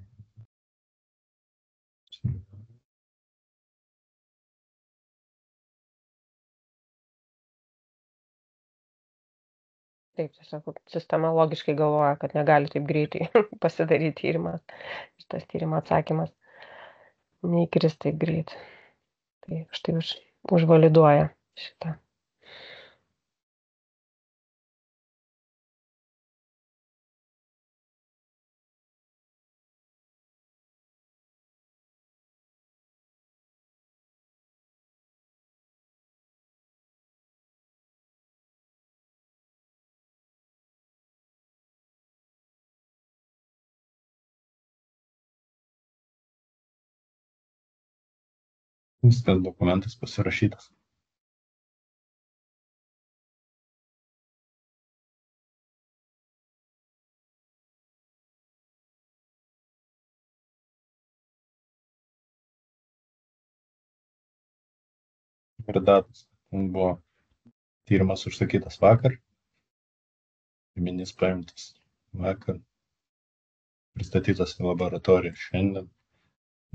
Taip, tiesiog sistema logiškai galvoja, kad negali taip greitai pasidaryti tyrimą. Šitas tyrimo atsakymas neįkris taip greit. Tai štai užvaliduoja šitą. Viskas dokumentas pasirašytas. Ir datas. Ten buvo tyrimas užsakytas vakar. Ėminys paimtas vakar. Pristatytas į laboratoriją šiandien.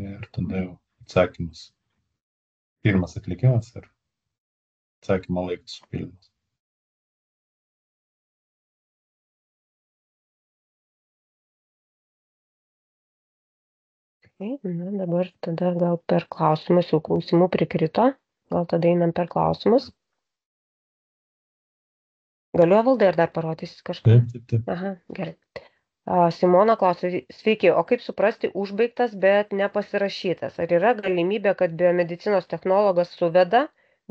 Ir tada jau atsakymas. Pirmas atlikimas ir atsakymo laikas supildymas. Na, dabar tada gal per klausimus, jau klausimų prikrito. Gal tada einam per klausimus. Galiu Evaldai ar dar parodysi kažką? Taip. Aha, gerai. Simona klausia, sveiki, o kaip suprasti užbaigtas, bet nepasirašytas? Ar yra galimybė, kad biomedicinos technologas suveda,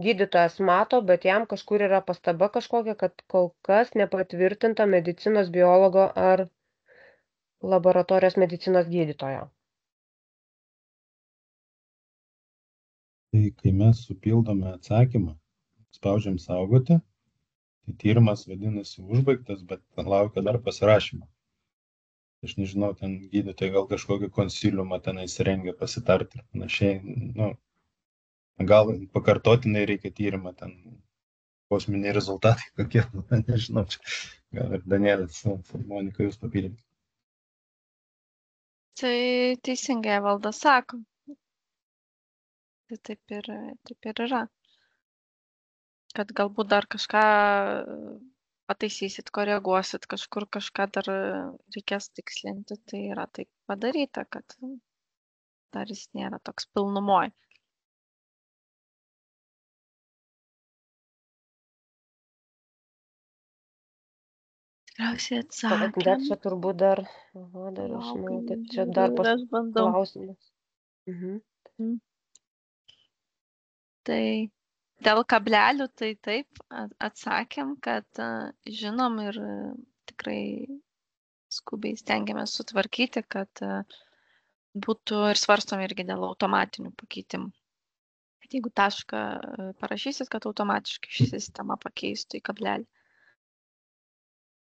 gydytojas mato, bet jam kažkur yra pastaba kažkokia, kad kol kas nepatvirtinta medicinos biologo ar laboratorijos medicinos gydytojo? Tai kai mes supildome atsakymą, spaudžiam saugoti, tai tyrimas vadinasi užbaigtas, bet laukia dar pasirašymo. Aš nežinau, ten gydytojai gal kažkokį konsiliumą tenais rengia pasitarti ir panašiai. Nu, gal pakartotinai reikia tyrimą, ten kosminiai rezultatai kokie, nežinau, čia gal ir Danielis, Monika, jūs papildyti. Tai teisingai Evaldas sako. Tai taip ir yra. Kad galbūt dar kažką pataisysit, koreguosit, kažkur kažką dar reikės tikslinti, tai yra taip padaryta, kad dar jis nėra toks pilnumoj. Tikriausiai atsakėm. Dar čia turbūt dar žinau, kad čia dar klausimas. Tai dėl kablelių, tai taip, atsakėm, kad žinom ir tikrai skubiai stengiamės sutvarkyti, kad būtų ir svarstom irgi dėl automatinių pakeitimų. Kad jeigu tašką parašysit, kad automatiškai ši sistema pakeistų į kablelį.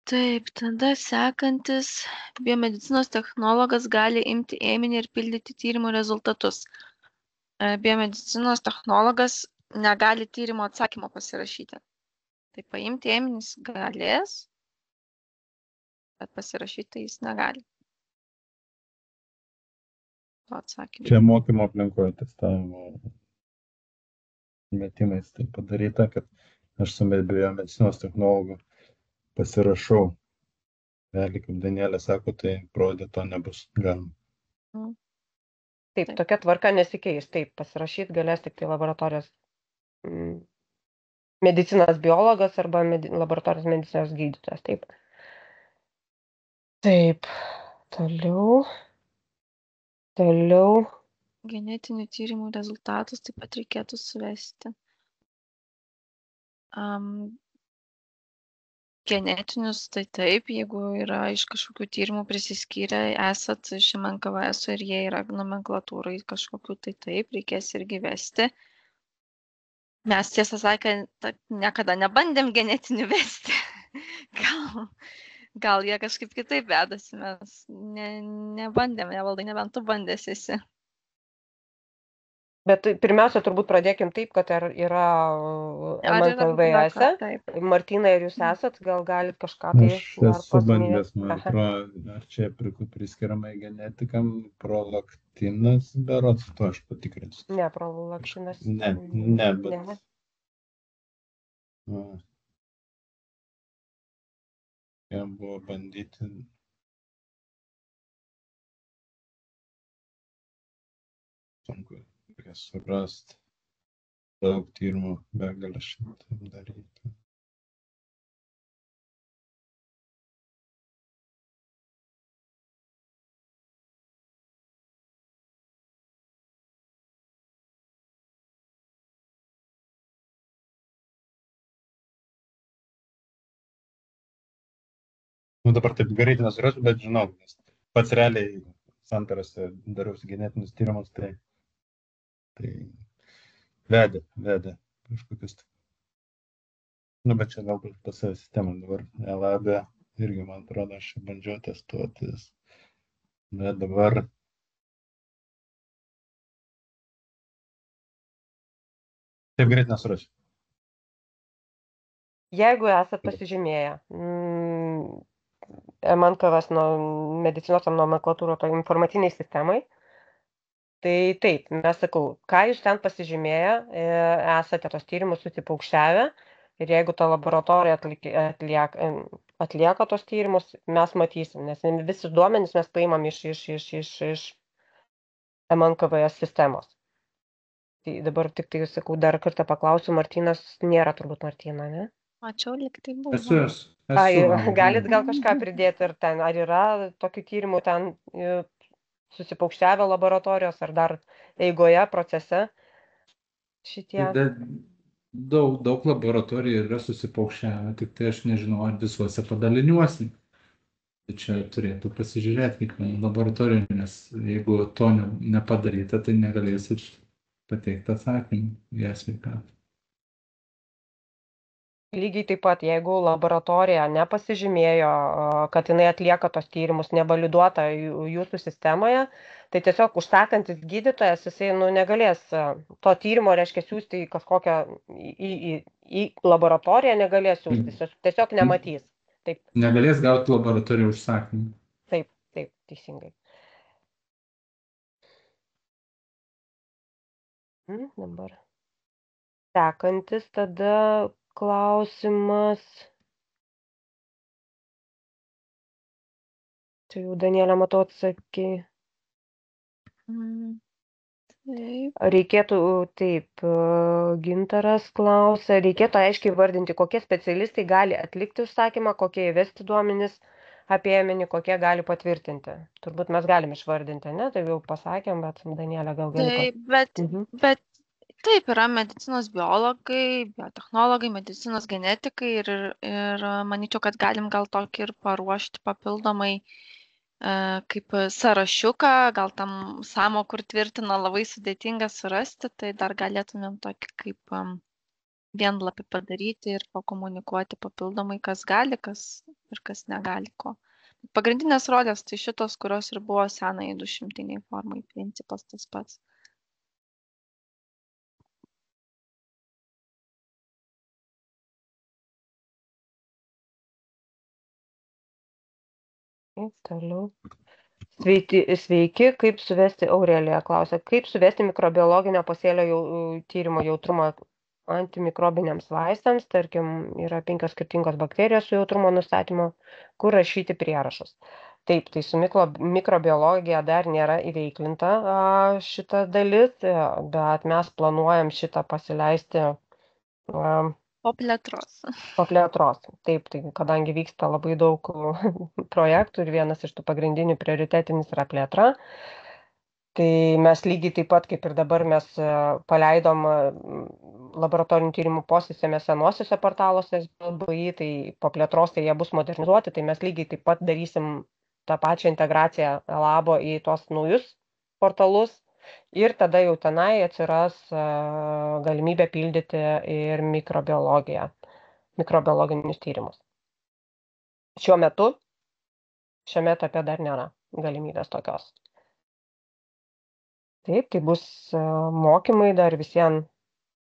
Taip, tada sekantis, biomedicinos technologas gali imti ėminį ir pildyti tyrimų rezultatus. Biomedicinos technologas negali tyrimo atsakymo pasirašyti. Tai paimti ėminis galės, bet pasirašyti jis negali. Čia mokymo aplinkoje testavimo metimais tai padaryta, kad aš su biomedicinos technologu pasirašau. Vėliai, kaip Danielė sako, tai prodė to nebus galima. Taip, tokia tvarka nesikeis. Taip, pasirašyti galės tik tai laboratorijos medicinos biologas arba laboratorijos medicinos gydytojas. Taip. Taip, toliau. Genetinių tyrimų rezultatus taip pat reikėtų suvesti. Genetinius, tai taip, jeigu yra iš kažkokių tyrimų prisiskyrę, esat iš MNKVS ir jie yra nomenklatūrai kažkokių, tai taip, reikės irgi vesti. Mes tiesą sakant, niekada nebandėm genetinių vesti. Gal jie kažkaip kitaip vedasi, mes nebandėm, Evaldai, nebent tu bandęs esi. Bet pirmiausia, turbūt pradėkim taip, kad yra Ar yra MNKVS. taip. Martynai, ar jūs esat, gal galit kažką tai Aš dar esu bandęs, paminėti? man atrodo, ar čia priskiriamai genetikam, prolaktinas berods, to aš patikrinsiu. Ne, prolaktinas. Ne, bet... Ne. Jam buvo bandyti. Sunku surasti. Daug tyrimų, begalę šitam daryti. Nu, dabar taip greitai nesurasiu, bet žinau, nes pats realiai santarose dariausi genetinius tyrimus, tai vedė kažkokius. Nu, bet čia galbūt pas savo sistemą dabar LAB irgi, man atrodo, aš bandžiau testuotis, bet dabar taip greit nesurasiu. Jeigu esat pasižymėję MNKVS medicinos nomenklatūros informaciniai sistemai, tai taip, mes sakau, ką jūs ten pasižymėję, esate tos tyrimus susipaukščiavę ir jeigu ta laboratorija atlieka tos tyrimus, mes matysim, nes visi duomenys mes paimam iš MNKVS sistemos. Tai dabar tik tai, sakau, dar kartą paklausiu, Martynas nėra turbūt Martyna, ne? Mačiau, lyg tai buvo. Esu. Galit gal kažką pridėti ir ten, ar yra tokių tyrimų ten susipaukščiavę laboratorijos, ar dar eigoje, procese šitie? Daug laboratorijų yra susipaukščiavę, tik tai aš nežinau, ar visuose padaliniuose. Tai čia turėtų pasižiūrėti kiekvieną laboratoriją, nes jeigu to nepadaryta, tai negalėsit pateikti atsakymą į sveikatą. Lygiai taip pat, jeigu laboratorija nepasižymėjo, kad jinai atlieka tos tyrimus, nevaliduota jūsų sistemoje, tai tiesiog užsakantis gydytojas, jisai negalės to tyrimo, reiškia, siūsti į kažkokią, į laboratoriją negalės siūsti, tiesiog nematys. Taip. Negalės gauti laboratorijų užsakymą. Taip, teisingai. Dabar. Sekantis tada klausimas. Čia jau Danielė, matau, atsakė. Reikėtų, taip, Gintaras klausia, reikėtų aiškiai vardinti, kokie specialistai gali atlikti užsakymą, kokie įvesti duomenis apie ėminį, kokie gali patvirtinti. Turbūt mes galim išvardinti, ne? Tai jau pasakėm, bet Danielė gal gali. Bet taip, yra medicinos biologai, biotechnologai, medicinos genetikai ir manyčiau, kad galim gal tokį ir paruošti papildomai kaip sąrašiuką, gal tam samo, kur tvirtina, labai sudėtinga surasti, tai dar galėtumėm tokį kaip vienlapį padaryti ir pakomunikuoti papildomai, kas gali, kas ir kas negali ko. Pagrindinės rolės tai šitos, kurios ir buvo senai 200-iniai formai, principas tas pats. Toliau. Sveiki, kaip suvesti, Aurelija klausia, kaip suvesti mikrobiologinio pasėlio tyrimo jautrumą antimikrobiniams vaistams, tarkim, yra 5 skirtingos bakterijos su jautrumo nustatymo, kur rašyti prierašus. Taip, tai su mikrobiologija dar nėra įveiklinta šita dalis, bet mes planuojam šitą pasileisti Po plėtros. Po plėtros. Taip, tai kadangi vyksta labai daug projektų ir vienas iš tų pagrindinių prioritetinis yra plėtra, tai mes lygiai taip pat, kaip ir dabar mes paleidom laboratorinių tyrimų posisėme senuosiuose portaluose SBI, tai po plėtros tai jie bus modernizuoti, tai mes lygiai taip pat darysim tą pačią integraciją labo į tuos naujus portalus ir tada jau tenai atsiras galimybė pildyti ir mikrobiologiją, mikrobiologinius tyrimus. Šiuo metu, šiame etape dar nėra galimybės tokios. Taip, tai bus mokymai, dar visiems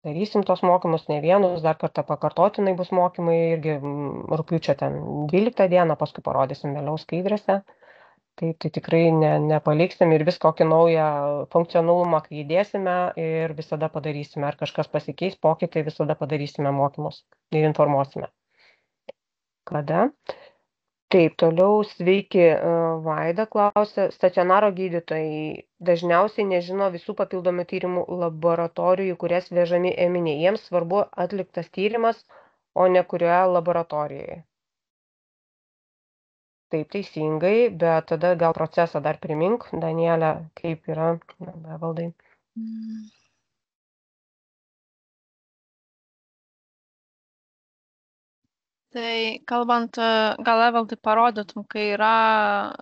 darysim tos mokymus, ne vienus, dar kartą pakartotinai bus mokymai, irgi rugpjūčio ten 12 dieną, paskui parodysim vėliau skaidrėse. Taip, tai tikrai nepaliksim ir vis kokį naują funkcionalumą, kai įdėsime ir visada padarysime, ar kažkas pasikeis, pokyčiai visada padarysime mokymus ir informuosime. Kada? Taip, toliau sveiki, Vaida klausia, stacionaro gydytojai dažniausiai nežino visų papildomų tyrimų laboratorijų, kurias vežami ėminiai. Jiems svarbu atliktas tyrimas, o ne kurioje laboratorijoje. Taip, teisingai, bet tada gal procesą dar primink, Danielė, kaip yra, Evaldai. Tai kalbant, gal Evaldai parodytum, kai yra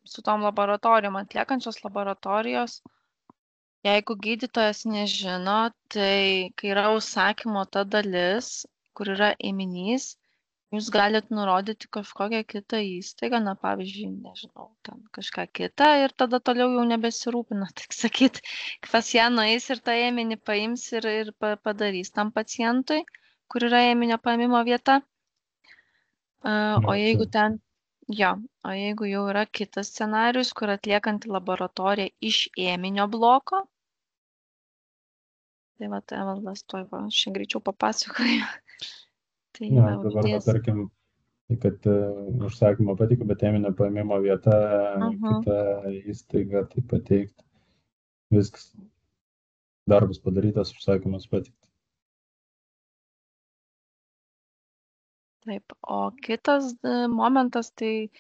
su tom laboratorijom atliekančios laboratorijos, jeigu gydytojas nežino, tai kai yra užsakymo ta dalis, kur yra ėminys, jūs galit nurodyti kažkokią kitą įstaigą, na pavyzdžiui, nežinau, ten kažką kitą ir tada toliau jau nebesirūpina, tik sakyt, pas ją nueis ir tą ėminį paims ir padarys tam pacientui, kur yra ėminio paėmimo vieta. O jeigu ten, o jeigu jau yra kitas scenarius, kur atliekanti laboratorija iš ėminio bloko, tai va, Evaldas tuoj va, aš greičiau papasakoju. Tai dabar, tarkim, kad užsakymą pateikia, bet ėminio paėmimo vieta, kita įstaiga tai pateikti. Viskas. Darbas padarytas, užsakymas pateikti. Taip, o kitas momentas, tai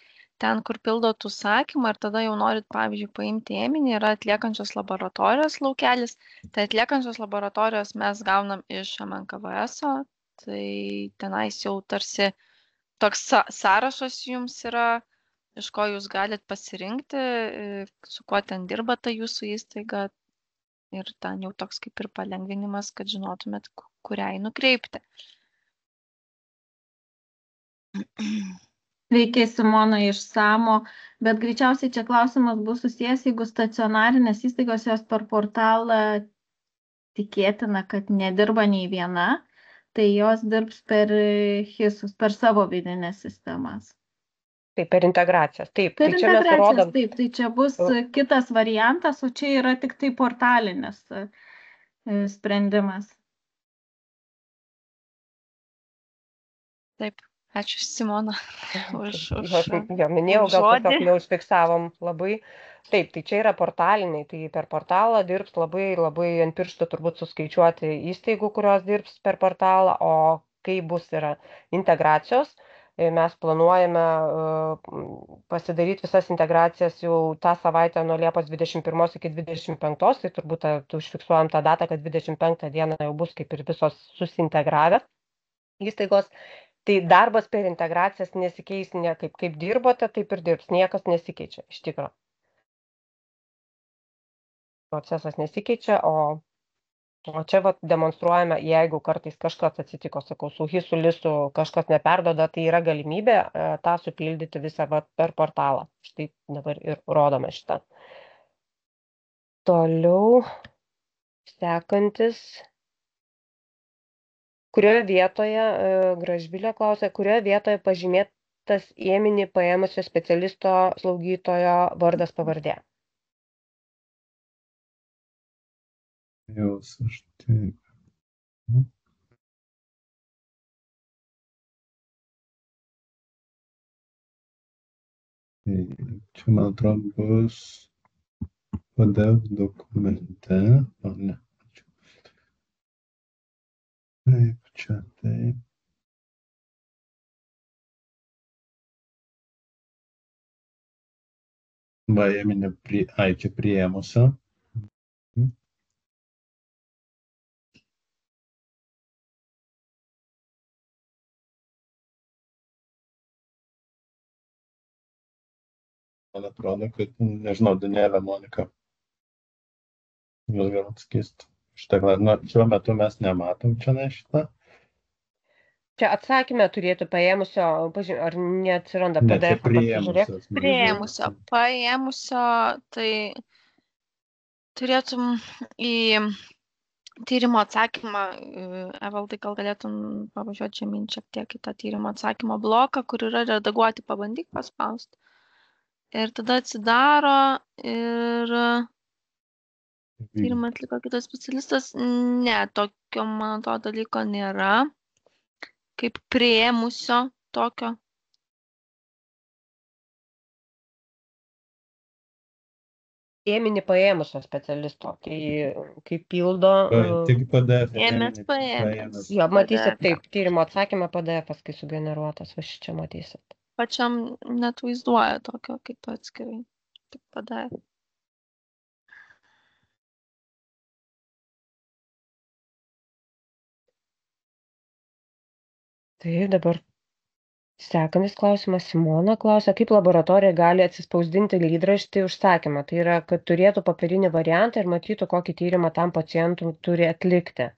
ten, kur pildot užsakymą ir tada jau norit, pavyzdžiui, paimti ėminį, yra atliekančios laboratorijos laukelis. Tai atliekančios laboratorijos mes gaunam iš MNKVS-o, tai tenais jau tarsi toks sąrašas jums yra, iš ko jūs galit pasirinkti, su kuo ten dirba ta jūsų įstaiga. Ir ten jau toks kaip ir palengvinimas, kad žinotumėt, kuriai nukreipti. Sveiki, Simona iš SAMO, bet greičiausiai čia klausimas bus susijęs, jeigu stacionarinės įstaigos jos per portalą tikėtina, kad nedirba nei viena, tai jos dirbs per HISus, per savo vidinės sistemas. Taip, per integracijas. Taip, per tai čia mes rodom. Taip, tai čia bus kitas variantas, o čia yra tik tai portalinis sprendimas. Taip. Ačiū, Simona, už Aš minėjau, gal tiesiog neužfiksavom labai. Taip, tai čia yra portaliniai, tai per portalą dirbs labai ant pirštų turbūt suskaičiuoti įstaigų, kurios dirbs per portalą, o kai bus yra integracijos, mes planuojame pasidaryti visas integracijas jau tą savaitę nuo Liepos 21 iki 25, tai turbūt užfiksuojam tą datą, kad 25 dieną jau bus kaip ir visos susintegravę įstaigos. Tai darbas per integracijas nesikeis, ne kaip dirbote, taip ir dirbs, niekas nesikeičia iš tikro. Procesas nesikeičia, o čia vat demonstruojame, jeigu kartais kažkas atsitiko, sakau, su HISu, LISu kažkas neperdoda, tai yra galimybė tą supildyti visą per portalą. Štai dabar ir rodome šitą. Toliau sekantis. Kurioje vietoje, Gražvilė klausia, kurioje vietoje pažymėtas ėminį paėmusio specialisto slaugytojo vardas pavardė? Jos, aš tai. Čia, man atrodo, bus PDF dokumente. O ne. Taip, Čia tai. Va, ėminė čia priėmusio. Man atrodo, kad, nežinau, Danielė, Monika, jūs gal atskist. Šiuo metu mes nematom čia šitą. Čia atsakymę turėtų paėmusio, ar neatsiranda Ne, čia PDF, pasižiūrėk. priėmusio. Paėmusio, tai turėtum į tyrimo atsakymą, Evaldai, gal galėtum pavažiuoti žemyn šiek tiek į tą tyrimo atsakymo bloką, kur yra redaguoti, pabandyk paspausti. Ir tada atsidaro ir tyrimą atliko kitas specialistas. Ne, tokio, man atrodo, dalyko nėra. Kaip priėmusio tokio. Ėminį paėmusio specialisto, kai pildo. Tik PDF. Ėmės paėmęs. Jo, matysit, taip, tyrimo atsakymą PDF, kai sugeneruotas, va čia matysit. Pačiam net vaizduoja tokio, kaip atskirai. Tik PDF. Taip, dabar sekantis klausimas. Simona klausia, kaip laboratorija gali atsispausdinti lydraštį užsakymą. Tai yra, kad turėtų papirinį variantą ir matytų, kokį tyrimą tam pacientui turi atlikti.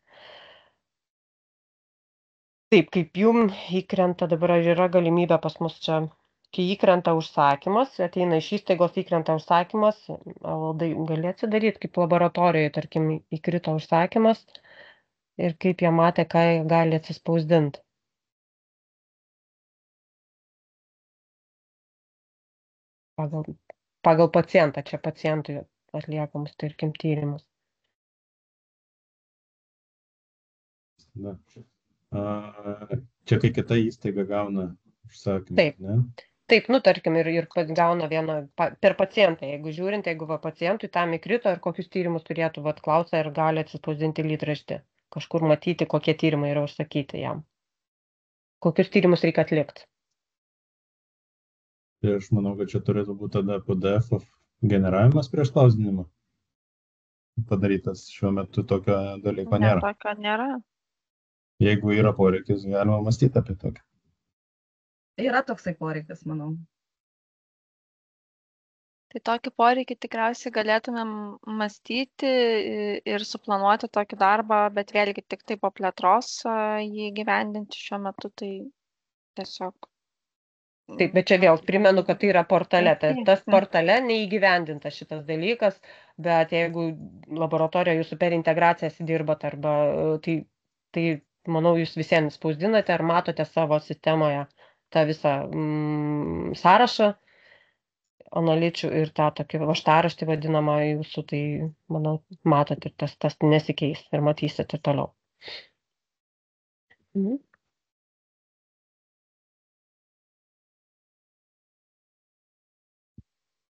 Taip, kaip jum įkrenta, dabar yra galimybė pas mus čia, kai įkrenta užsakymas, ateina iš įstaigos įkrenta užsakymas, Valdai gali atsidaryti, kaip laboratorijoje, tarkim, įkrito užsakymas ir kaip jie matė, ką gali atsispausdinti. Pagal pacientą, čia pacientui atliekamus, tarkim, tyrimus. Na. Čia kai kita įstaiga gauna užsakymą. Taip. Ne? Taip, tarkim, ir gauna vieną per pacientą, jeigu žiūrint, jeigu pacientui tam įkrito ir kokius tyrimus turėtų, klausia, ir gali atsispausdinti lydraštį, kažkur matyti, kokie tyrimai yra užsakyti jam. Kokius tyrimus reikia atlikti. Ir aš manau, kad čia turėtų būti tada PDF generavimas prieš spausdinimą. Padarytas šiuo metu tokio dalyko nėra. Ne, tokio nėra. Jeigu yra poreikis, galima mąstyti apie tokį. Yra toksai poreikis, manau. Tai tokį poreikį tikriausiai galėtumėm mąstyti ir suplanuoti tokį darbą, bet vėlgi tik tai po plėtros jį gyvendinti šiuo metu, tai tiesiog. Taip, bet čia vėl primenu, kad tai yra portale. Tas portale neįgyvendintas šitas dalykas, bet jeigu laboratorija jūsų per integracijas dirbat, arba tai manau, jūs visiems spausdinate ar matote savo sistemoje tą visą sąrašą analičių ir tą tokį vaštaraštį vadinamą jūsų, tai manau, matote ir tas nesikeis ir matysite ir toliau.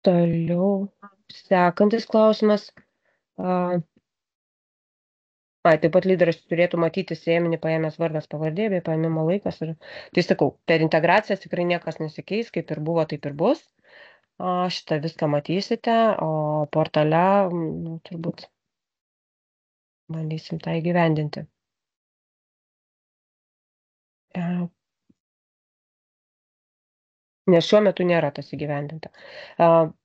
Toliau sekantis klausimas. Taip pat lydraštis turėtų matyti ėminį paėmęs vardas pavardė bei paėmimo laikas. Tai sakau, per integracijas tikrai niekas nesikeis, kaip ir buvo, taip ir bus. Šitą viską matysite, o portale turbūt bandysim tą įgyvendinti. Nes šiuo metu nėra tas įgyvendinta.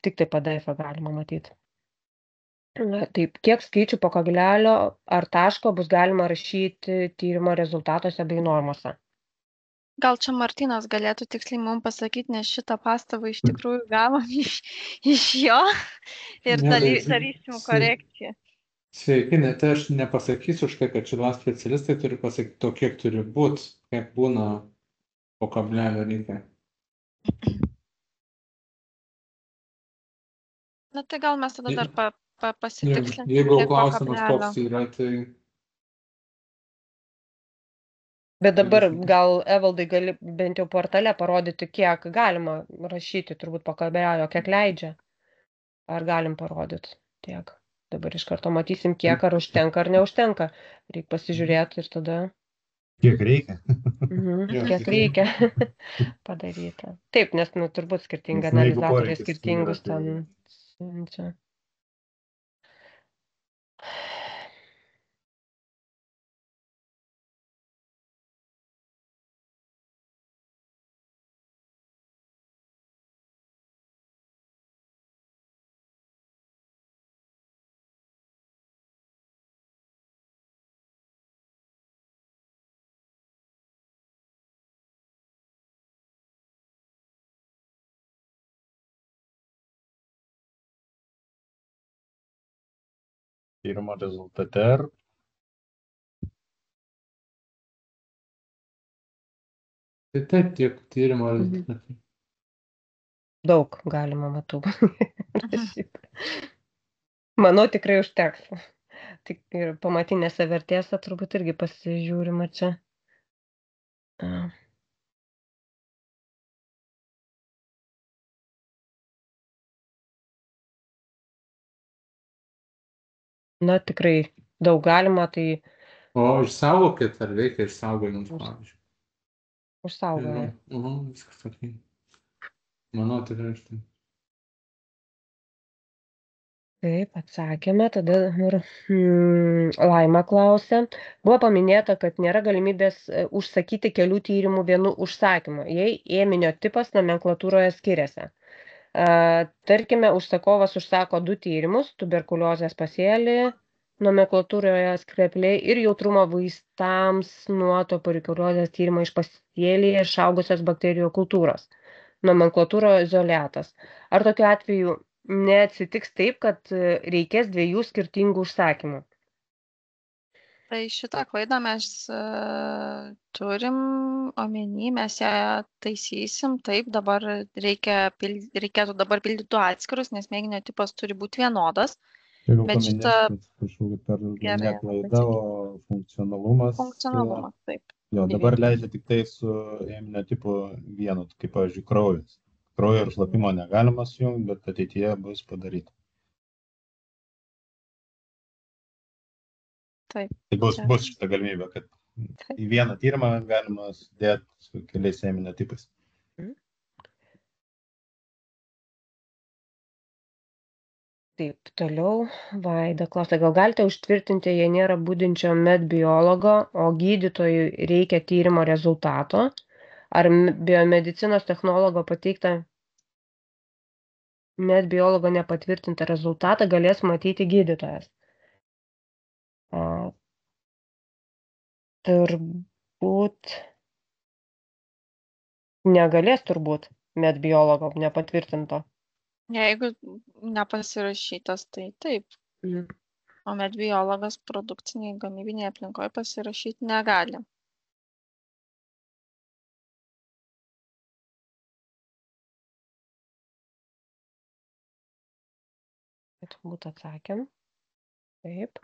Tik tai PDF galima matyti. Taip, kiek skaičių po kablelio ar taško bus galima rašyti tyrimo rezultatuose bei normose? Gal čia Martynas galėtų tiksliai mums pasakyti, nes šitą pastabą iš tikrųjų gavom iš jo ir darysim korekciją. Sveiki, net aš nepasakysiu už tai, kad šilos specialistai turi pasakyti to, kiek turi būti, kiek būna po kablelio reikia. Na tai gal mes tada dar pasitikslinti. Jeigu klausimas koks yra, tai... Bet dabar gal, Evaldai, gali bent jau portale parodyti, kiek galima rašyti, turbūt po kablelio, kiek leidžia. Ar galim parodyti tiek. Dabar iš karto matysim, kiek ar užtenka ar neužtenka. Reikia pasižiūrėti ir tada... Kiek reikia? Jo, Kiek tikrai. reikia padaryti. Taip, nes turbūt skirtingi Nes, jeigu analizatoriai poreikis yra, skirtingus tai ten siunčia. tyrimo rezultate ar Tai taip, tiek tyrimo Mhm. rezultatai. Daug galima, matau. rašyti. Manau, tikrai užteks. Tik ir pamatinėse vertėse turbūt irgi pasižiūrima čia. A. Na, tikrai daug galima, tai O išsaugokit, ar reikia išsaugojimus, pavyzdžiui. užsaugoja. Viskas ok. Manau, tikrai štai. Taip, atsakėme. Tada ir Laima klausė. Buvo paminėta, kad nėra galimybės užsakyti kelių tyrimų vienu užsakymu, jei ėminio tipas nomenklatūroje skiriasi. Tarkime, užsakovas užsako 2 tyrimus - tuberkuliozės pasėlį, nomenklatūroje skrepliai ir jautrumo vaistams nuo tuberkuliozės tyrimo iš pasėlyje išaugusios bakterijų kultūros. Nomenklatūroje izoliatas. Ar tokiu atveju neatsitiks taip, kad reikės 2 skirtingų užsakymų? Tai šitą klaidą mes turim omeny, mes ją taisysim. Taip, dabar reikėtų dabar pildyti 2 atskirus, nes mėginio tipas turi būti vienodas. čia gal Bet paminėsiu, atsiprašau, kad per Gerai, ne klaida, o funkcionalumas. funkcionalumas, taip. Jo, dabar leidžia tik tai su ėminio tipu vienu, kaip, pavyzdžiui, kraujas. Kraujo ir šlapimo negalima sujungti, bet ateityje bus padaryta. Taip. Tai bus Čia. šita galimybė, kad Taip. į vieną tyrimą galima sudėti su keliais ėminio tipais. Taip, toliau Vaida klausia, gal galite užtvirtinti, jei nėra budinčio medbiologo, o gydytojui reikia tyrimo rezultato, ar biomedicinos technologo pateiktą medbiologo nepatvirtintą rezultatą galės matyti gydytojas? Turbūt negalės medbiologo nepatvirtinto. Jeigu nepasirašytas, tai taip. O medbiologas produkciniai gamybiniai aplinkoje pasirašyti negali. Turbūt atsakėm. Taip.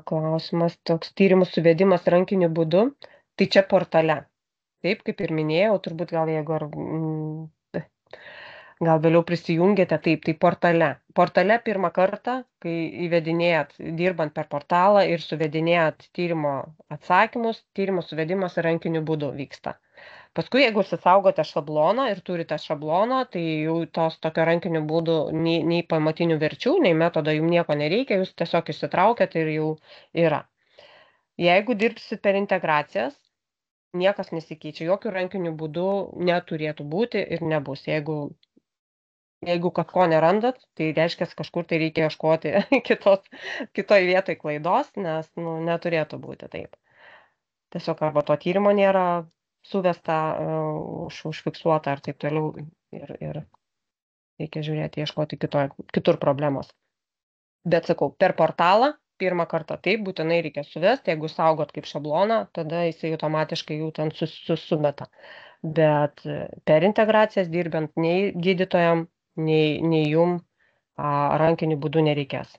Klausimas toks, tyrimų suvedimas rankiniu būdu, tai čia portale. Taip, kaip ir minėjau, turbūt gal jeigu gal vėliau prisijungėte, taip, tai portale. Portale pirmą kartą, kai įvedinėjat, dirbant per portalą ir suvedinėjat tyrimo atsakymus, tyrimo suvedimas rankiniu būdu vyksta. Paskui, jeigu susaugote šabloną ir turite šabloną, tai jau tos tokio rankiniu būdu nei pamatinių verčių, nei metodo jums nieko nereikia, jūs tiesiog išsitraukiat ir jau yra. Jeigu dirbsit per integracijas, niekas nesikeičia, jokių rankinių būdų neturėtų būti ir nebus. Jeigu kažko nerandat, tai reiškia, kažkur tai reikia ieškoti kitoj vietoj klaidos, nes neturėtų būti taip. Tiesiog arba to tyrimo nėra suvesta, užfiksuota ar taip toliau ir reikia žiūrėti, ieškoti kitur problemos. Bet sakau, per portalą pirmą kartą taip būtinai reikia suvesti, jeigu saugot kaip šabloną, tada jisai automatiškai jau ten sumeta. Bet per integracijas dirbant nei gydytojam, nei jum rankiniu būdu nereikės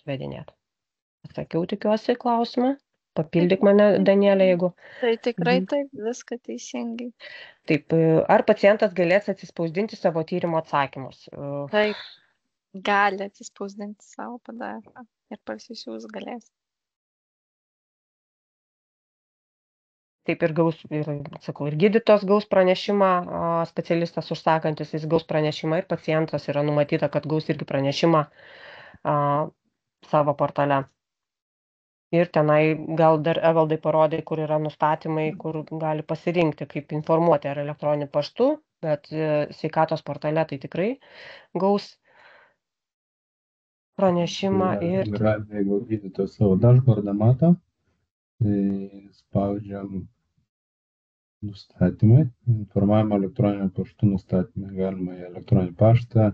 suvedinėti. Atsakiau, tikiuosi, klausimą. Papildyk mane, Danielė, jeigu. Tai tikrai taip, viską teisingai. Taip, ar pacientas galės atsispausdinti savo tyrimo atsakymus? Taip, gali atsispausdinti savo PDF ir parsisiųs galės. Taip ir gaus, sakau, ir gydytojas gaus pranešimą, specialistas užsakantis, jis gaus pranešimą ir pacientas yra numatyta, kad gaus irgi pranešimą savo portale. Ir tenai gal dar Evaldai parodai, kur yra nustatymai, kur gali pasirinkti, kaip informuoti ar elektroniniu paštu, bet sveikatos portale tai tikrai gaus pranešimą ir Jeigu gydytojas savo dashboardą mato, tai spaudžiam nustatymai, informavimo elektroniniu paštu nustatymai. Galima į elektroninį paštą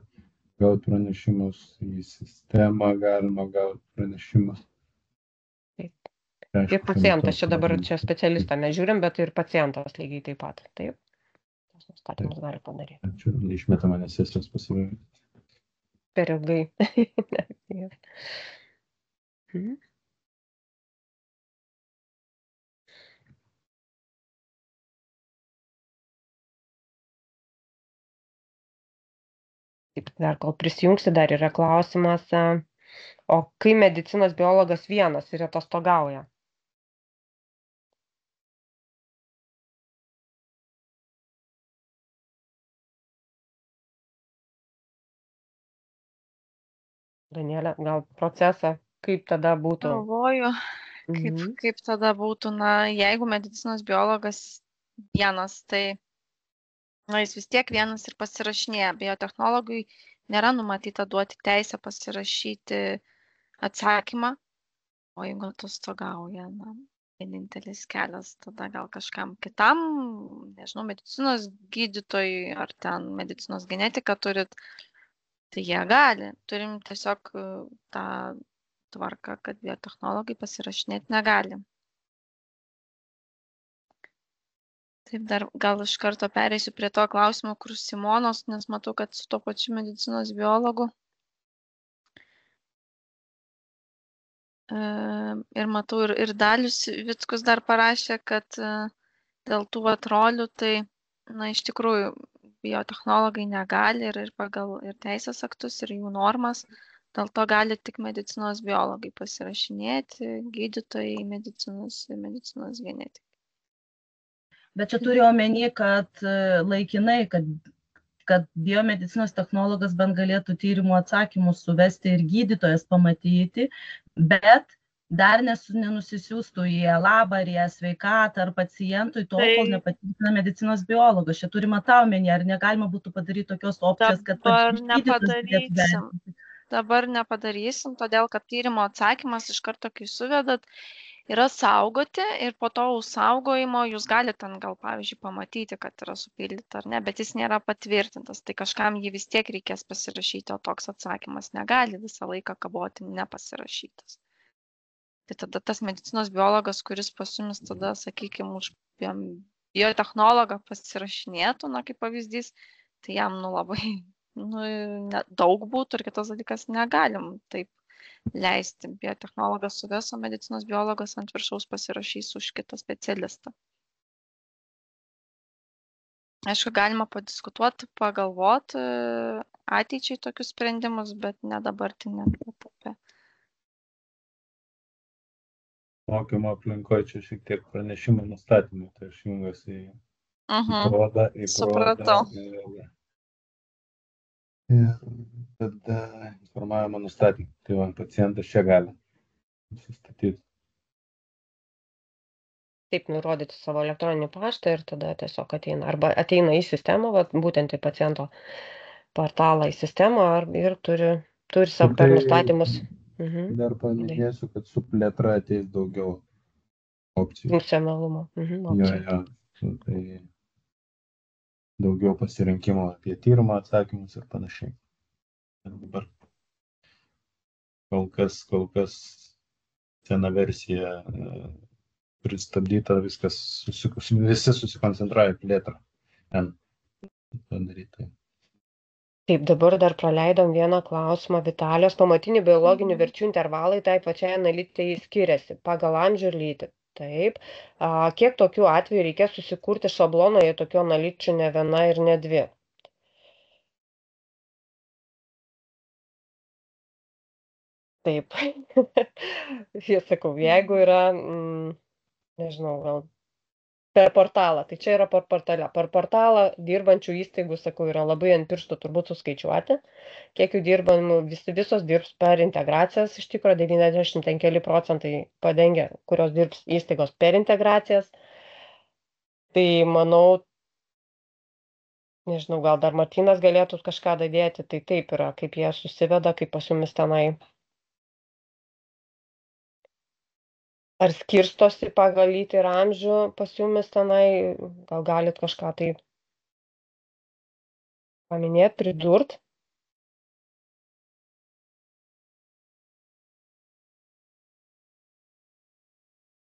gauti pranešimus, į sistemą galima gauti pranešimus. ir pacientas, čia dabar čia specialistą mes žiūrim, bet ir pacientas lygiai taip pat. Taip, tas nustatymus gali padaryti. Ačiū, neišmetama, nes sesijos pasivėjau. Per ilgai. Taip, dar kol prisijungsi, dar yra klausimas, o kai medicinos biologas vienas ir atostogauja? Danielė, gal procesą, kaip tada būtų? Galvoju, kaip tada būtų, jeigu medicinos biologas vienas, tai jis vis tiek vienas ir pasirašinėja. Biotechnologui nėra numatyta duoti teisę pasirašyti atsakymą, o jeigu atostogauja, vienintelis kelias tada gal kažkam kitam, nežinau, medicinos gydytojui ar ten medicinos genetiką turit, tai jie gali. Turim tiesiog tą tvarką, kad biotechnologai pasirašinėti negali. Taip, dar gal iš karto pereisiu prie to klausimo, kur Simonos, nes matau, kad su to pačiu medicinos biologu. Ir matau, ir Dalius Vickus dar parašė, kad dėl tų rolių, tai, iš tikrųjų, biotechnologai negali ir pagal ir teisės aktus, ir jų normas, dėl to gali tik medicinos biologai pasirašinėti, gydytojai, medicinos genetikai. Bet čia turiu omeny, kad laikinai, kad biomedicinos technologas bent galėtų tyrimų atsakymus suvesti ir gydytojas pamatyti, bet dar nenusisiųstų į labą ar į sveikatą ar pacientui tol, kol nepatvirtina medicinos biologas. Čia turime tą omeny, ar negalima būtų padaryti tokios opcijos, kad Dabar nepadarysim, todėl kad tyrimo atsakymas iš karto, kai suvedat, yra saugoti ir po to saugojimo jūs galite ten gal, pavyzdžiui, pamatyti, kad yra supildyta ar ne, bet jis nėra patvirtintas, tai kažkam jį vis tiek reikės pasirašyti, o toks atsakymas negali visą laiką kaboti nepasirašytas. Tai tada tas medicinos biologas, kuris pas jumis tada, sakykime, už biotechnologą pasirašinėtų, kaip pavyzdys, tai jam labai daug būtų ir kitas dalykas negalim taip leisti. Biotechnologas suves, o medicinos biologas ant viršaus pasirašys už kitą specialistą. Aišku, galima padiskutuoti, pagalvoti ateičiai tokius sprendimus, bet ne dabartinė etape. Mokymo aplinkoje čia šiek tiek pranešimų nustatymų, tai aš jungiuosi į prodą. Supratau. Ir tada informavimo nustatymą. Tai pacientas čia gali nusistatyti. Taip, nurodyti savo elektroninį paštą ir tada tiesiog ateina. Arba ateina į sistemą, būtent į paciento portalą į sistemą ir turi savo per nustatymus. Dar paminėsiu, kad su plėtra ateis daugiau opcijų. Funkcionalumo. Jo, tai daugiau pasirinkimo apie tyrimo atsakymus ir panašiai. Dabar kol kas sena versija pristabdyta, visi susikoncentruoja plėtrą. Taip, dabar dar praleidom vieną klausimą Vitalijos. Pamatinių biologinių verčių intervalai tai pačiai analitikai skiriasi pagal amžių ir lytį. Taip. Kiek tokių atvejų reikės susikurti šabloną, jei tokių analičių ne viena ir ne dvi? Taip. Sakau, jeigu yra, nežinau, gal Per portalą. Tai čia yra per portalą. Per portalą dirbančių įstaigų, sakau, yra labai ant pirštų turbūt suskaičiuoti. Kiek jų dirbam, visos dirbs per integracijas, iš tikrųjų 95% padengia, kurios dirbs įstaigos per integracijas. Tai manau, nežinau, gal dar Martynas galėtų kažką dadėti, tai taip yra, kaip jie susiveda, kaip pas jumis tenai. Ar skirstosi pagal lytį ir amžių pas jumis tenai, gal galit kažką tai paminėti, pridurt?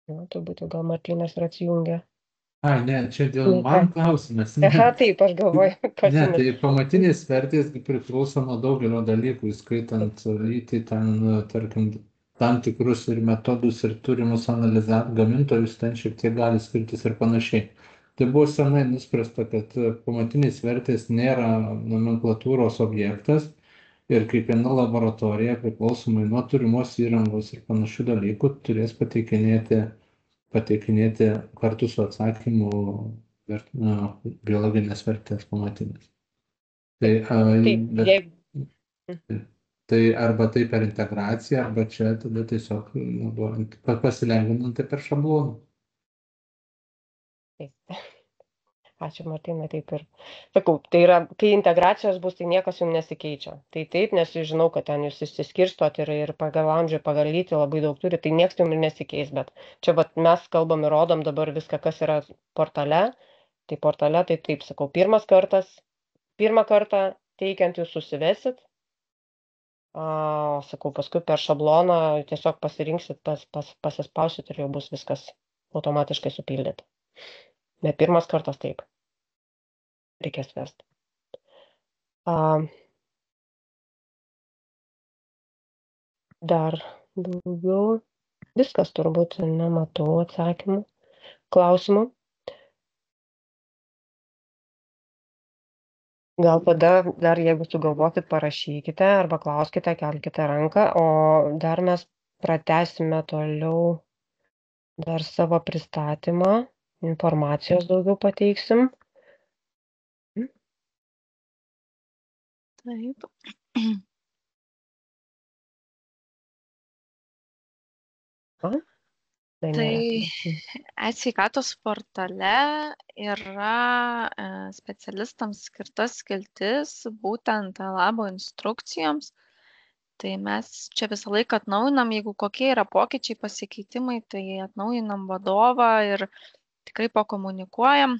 Turbūt jau gal Martynas ir atsijungia. Ne, čia dėl man klausimas. Aha, taip, aš galvoju, pas Ne, jumis. tai pamatinės vertės priklauso nuo daugelio dalykų, įskaitant lytį, ten, tarkim, tam tikrus ir metodus ir turimus analizavę gamintojus, ten šiek tiek gali skirtis ir panašiai. Tai buvo senai nuspręsta, kad pamatinės vertės nėra nomenklatūros objektas ir kiekviena laboratorija, priklausomai nuo turimos įrangos ir panašių dalykų, turės pateikinėti kartu su atsakymu biologinės vertės pamatinės. Tai arba tai per integraciją, arba čia tada tiesiog naudojant, pasilengvinant tai per šabloną. Ačiū Martynai, taip ir. Sakau, tai yra, kai integracijos bus, tai niekas jums nesikeičia. Tai taip, nes žinau, kad ten jūs išsiskirstot ir pagal amžių, pagal lytį labai daug turi, tai niekas jums nesikeis, bet čia mes kalbam ir rodom dabar viską, kas yra portale. Tai portale, tai taip, sakau, pirmą kartą teikiant jūs susivesit, sakau, paskui per šabloną tiesiog pasirinksit, pasispausit ir jau bus viskas automatiškai supildyti. Ne pirmas kartas taip. Reikės vesti. Dar daugiau. Viskas turbūt, nematau atsakymų. Klausimų. Gal tada dar, jeigu sugalvosit, parašykite arba klauskite, kelkite ranką, o dar mes pratęsime toliau dar savo pristatymą, informacijos daugiau pateiksim. Taip. Tai e-sveikatos portale yra specialistams skirta skiltis būtent labo instrukcijoms. Tai mes čia visą laiką atnaujinam, jeigu kokie yra pokyčiai, pasikeitimai, tai atnaujinam vadovą ir tikrai pakomunikuojam,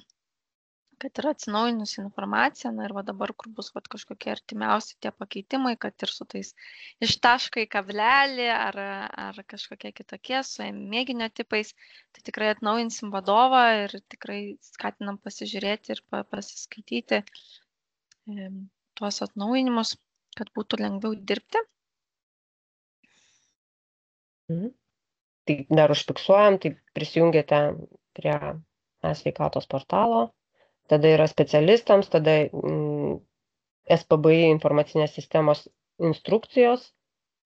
kad yra atsinaujinusi informacija, na ir va dabar, kur bus kažkokie artimiausi tie pakeitimai, kad ir su tais iš taško į kablelį ar kažkokie kitokie su mėginio tipais, tai tikrai atnaujinsim vadovą ir tikrai skatinam pasižiūrėti ir pasiskaityti tuos atnaujinimus, kad būtų lengviau dirbti. Tai dar užfiksuojam, tai prisijungiate prie e-sveikatos portalo. Tada yra specialistams, tada SPBI informacinės sistemos instrukcijos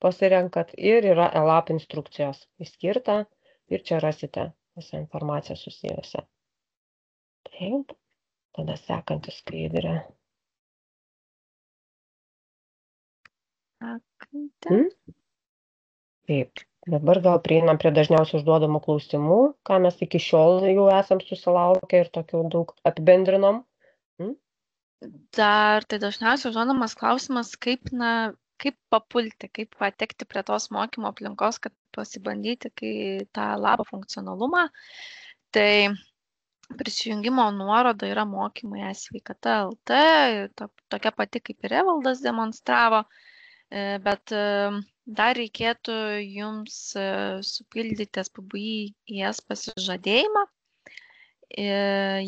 pasirenkat ir yra ELAP instrukcijos įskirta ir čia rasite visą informaciją susijusią. Taip, tada sekanti skaidrė. Taip, dabar gal prieinam prie dažniausiai užduodamų klausimų, ką mes iki šiol jau esam susilaukę ir tokių daug apibendrinom. Dar tai dažniausiai užduodamas klausimas, kaip papulti, kaip patekti prie tos mokymo aplinkos, kad pasibandyti tą labo funkcionalumą. Tai prisijungimo nuoroda yra mokymai e-sveikata LT, tokia pati kaip ir Evaldas demonstravo, bet dar reikėtų jums supildyti SPBI IS pasižadėjimą,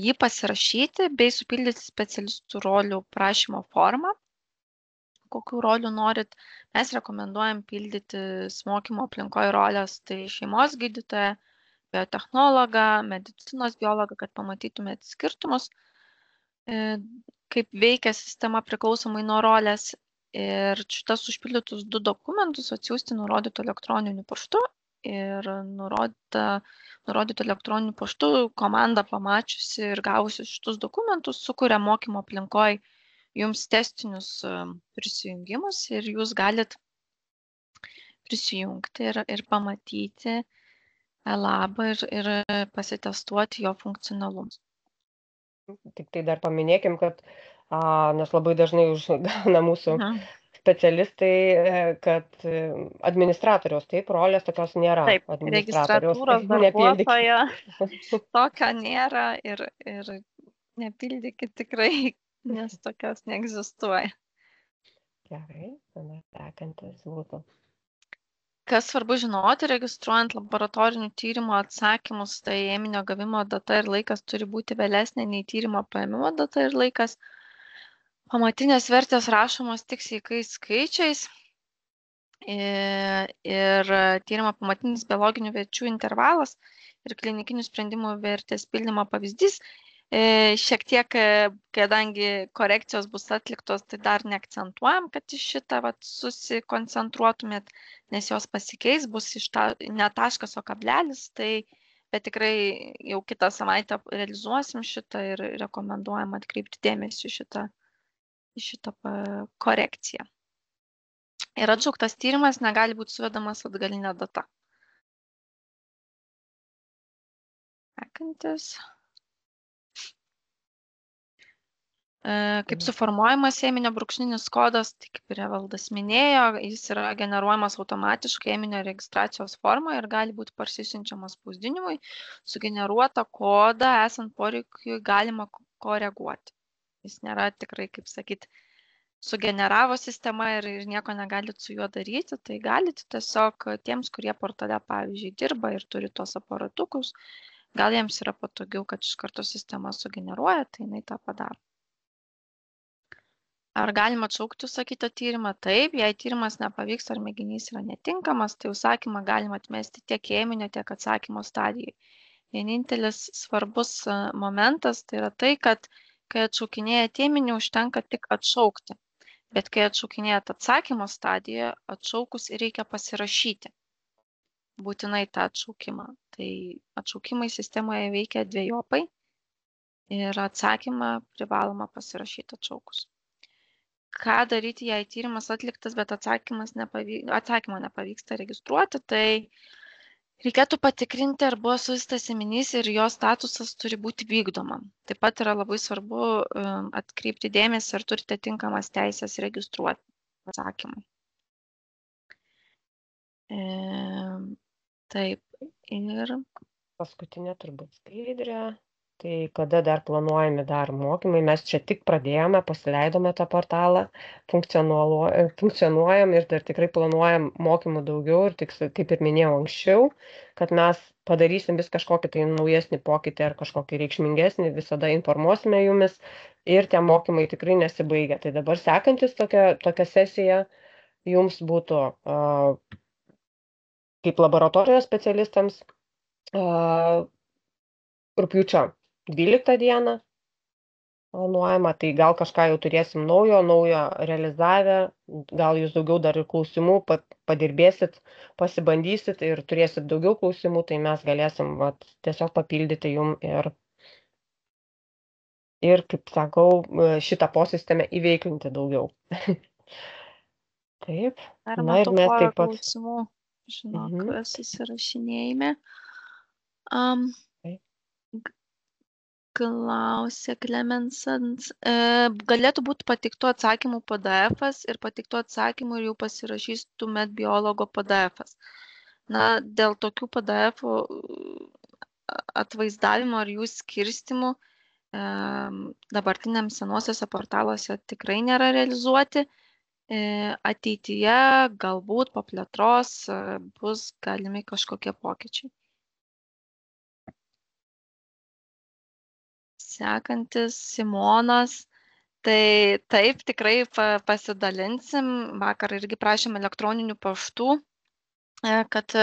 jį pasirašyti bei supildyti specialistų rolių prašymo formą. Kokių rolių norit, mes rekomenduojam pildyti mokymo aplinkoje rolės, tai šeimos gydytoja, biotechnologą, medicinos biologą, kad pamatytumėt skirtumus, kaip veikia sistema priklausomai nuo rolės. Ir šitas užpildytus 2 dokumentus atsiųsti nurodytų elektroniniu paštu ir nurodytų elektroniniu paštu komanda pamačiusi ir gavusi šitus dokumentus sukuria mokymo aplinkoje jums testinius prisijungimus ir jūs galit prisijungti ir pamatyti labą ir pasitestuoti jo funkcionalumus. Tik tai dar paminėkim, kad nes labai dažnai užgauna mūsų specialistai, kad administratoriaus, taip, rolės tokios nėra. Taip, registratūros darbuotojo tokio nėra ir nepildykit tikrai, nes tokios neegzistuoja. Gerai, tada sekantis būtų. Kas svarbu žinoti, registruojant laboratorinių tyrimų atsakymus, tai ėminio gavimo data ir laikas turi būti vėlesnė nei tyrimo paėmimo data ir laikas. Pamatinės vertės rašomos tik sveikais skaičiais ir tyrimo pamatinis biologinių verčių intervalas ir klinikinių sprendimų vertės pildymo pavyzdys. Šiek tiek, kadangi korekcijos bus atliktos, tai dar neakcentuojam, kad iš šitą susikoncentruotumėt, nes jos pasikeis, bus ne taškas, o kablelis, bet tikrai jau kitą savaitę realizuosim šitą ir rekomenduojam atkreipti dėmesį į šitą korekciją. Ir atšauktas tyrimas negali būti suvedamas atgalinė data. Sekantis. Kaip suformuojamas ėminio brūkšninis kodas, tai kaip ir Evaldas minėjo, jis yra generuojamas automatiškai ėminio registracijos forma ir gali būti parsisiunčiamas spausdinimui. Sugeneruotą kodą esant poreikiui galima koreguoti. Jis nėra tikrai, kaip sakyti, sugeneravo sistema ir nieko negalit su juo daryti, tai galite tiesiog tiems, kurie portale, pavyzdžiui, dirba ir turi tos aparatukus, gal jiems yra patogiau, kad iš karto sistema sugeneruoja, tai jinai tą padaro. Ar galima atšaukti užsakytą tyrimą? Taip, jei tyrimas nepavyks ar mėginys yra netinkamas, tai užsakymą galima atmesti tiek ėminio, tiek atsakymo stadijai. Vienintelis svarbus momentas tai yra tai, kad kai atšaukinėjate ėminį, užtenka tik atšaukti. Bet kai atšaukinėjate atsakymo stadijoje, atšaukus reikia pasirašyti būtinai tą atšaukimą. Tai atšaukimai sistemoje veikia dvejopai ir atsakymą privaloma pasirašyti atšaukus. Ką daryti, jei tyrimas atliktas, bet atsakymo nepavyksta registruoti, tai reikėtų patikrinti, ar buvo siųstas ėminys ir jo statusas turi būti vykdoma. Taip pat yra labai svarbu atkreipti dėmesį, ar turite tinkamas teisės registruoti atsakymą. Taip, ir paskutinė turbūt skaidrė. Tai kada dar planuojami dar mokymai, mes čia tik pradėjome, pasileidome tą portalą, funkcionuojam ir dar tikrai planuojam mokymų daugiau ir tik, kaip ir minėjau anksčiau, kad mes padarysim vis kažkokį tai naujesnį pokytį ar kažkokį reikšmingesnį, visada informuosime jumis ir tie mokymai tikrai nesibaigia. Tai dabar sekantis tokia sesija jums būtų kaip laboratorijos specialistams rugpjūčio 12 dieną planuojama, tai gal kažką jau turėsim naujo realizavę, gal jūs daugiau dar ir klausimų padirbėsit, pasibandysit ir turėsit daugiau klausimų, tai mes galėsim tiesiog papildyti jum ir kaip sakau, šitą posistemę įveiklinti daugiau. Taip. Ar matau porą klausimų, žinok, susirašinėjime. Klausė Klemensans, galėtų būti pateiktų atsakymų PDF-as ir pateiktų atsakymų ir jau pasirašystumėt biologo PDF-as. Na, dėl tokių PDF-ų atvaizdavimo ar jų skirstimų dabartiniam senuosiuose portaluose tikrai nėra realizuoti. Ateityje galbūt po plėtros bus galimi kažkokie pokyčiai. Sekantis Simonas, tai taip tikrai pasidalinsim, vakar irgi prašėm elektroninių paštų, kad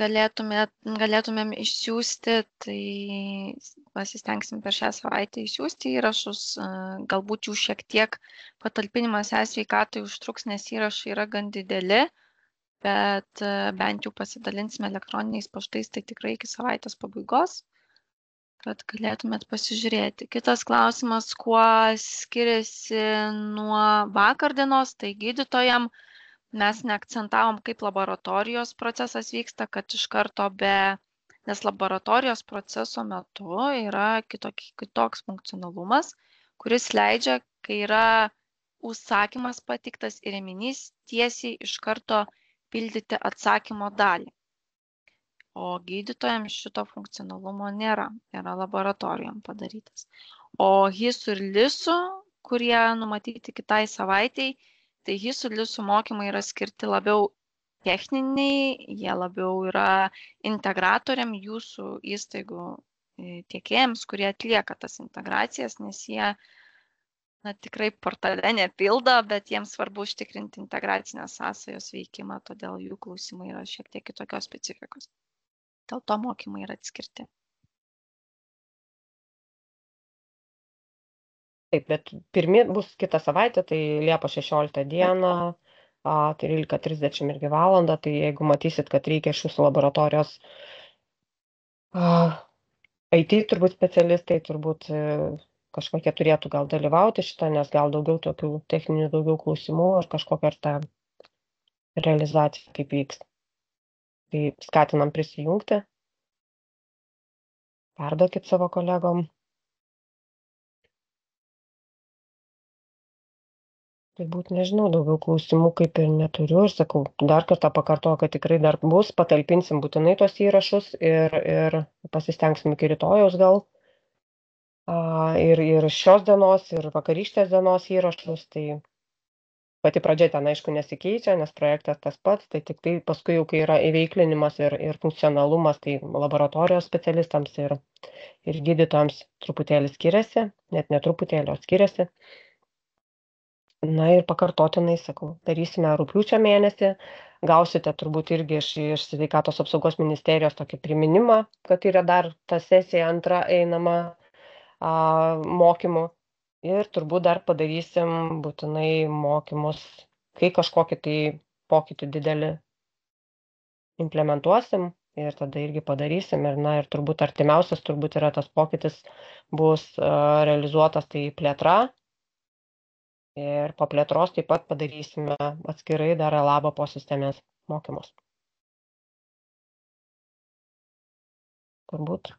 galėtumėm išsiųsti, tai pasistengsim per šią savaitę išsiųsti įrašus, galbūt jų šiek tiek patalpinimas e-sveikatai užtruks, nes įrašai yra gan dideli, bet bent jau pasidalinsime elektroniniais paštais, tai tikrai iki savaitės pabaigos, kad galėtumėt pasižiūrėti. Kitas klausimas, kuo skiriasi nuo vakar dienos, tai gydytojam mes neakcentavom, kaip laboratorijos procesas vyksta, kad iš karto nes laboratorijos proceso metu yra kitoks funkcionalumas, kuris leidžia, kai yra užsakymas pateiktas ir ėminys tiesiai iš karto pildyti atsakymo dalį. O gydytojams šito funkcionalumo nėra, yra laboratorijom padarytas. O HISU ir LISU, kurie numatyti kitai savaitei, tai HISU ir LISU mokymai yra skirti labiau techniniai, jie labiau yra integratoriam jūsų įstaigų tiekėjams, kurie atlieka tas integracijas, nes jie tikrai portale nepildo, bet jiems svarbu užtikrinti integracinės sąsajos veikimą, todėl jų klausimai yra šiek tiek kitokios specifikos. Dėl to mokymai yra atskirti. Taip, bet pirmi bus kitą savaitę, tai Liepos 16 dieną, 13:30 irgi valandą, tai jeigu matysit, kad reikia iš jūsų laboratorijos IT turbūt specialistai, turbūt kažkokie turėtų gal dalyvauti šitą, nes gal daugiau tokių techninių daugiau klausimų ar kažkokia ar ta realizacija kaip vyks. Tai skatinam prisijungti, perduokit savo kolegom. Turbūt nežinau, daugiau klausimų kaip ir neturiu ir sakau, dar kartą pakartoju, kad tikrai dar bus, patalpinsim būtinai tos įrašus ir pasistengsim iki rytojaus gal. Ir šios dienos, ir vakarykštės dienos įrašus, tai pati pradžia ten aišku nesikeičia, nes projektas tas pats, tai tik tai paskui jau kai yra įveiklinimas ir funkcionalumas, tai laboratorijos specialistams ir gydytojams truputėlį skiriasi, net netruputėlį, o skiriasi. Na ir pakartotinai, sakau, darysime rugpjūčio mėnesį, gausite turbūt irgi iš Sveikatos apsaugos ministerijos tokį priminimą, kad yra dar ta sesija antra einama mokymų ir turbūt dar padarysim būtinai mokymus, kai kažkokį tai pokytį didelį implementuosim ir tada irgi padarysim ir turbūt artimiausias turbūt yra tas pokytis bus realizuotas tai plėtra. Ir po plėtros taip pat padarysime atskirai dar labo posistemės mokymus. Turbūt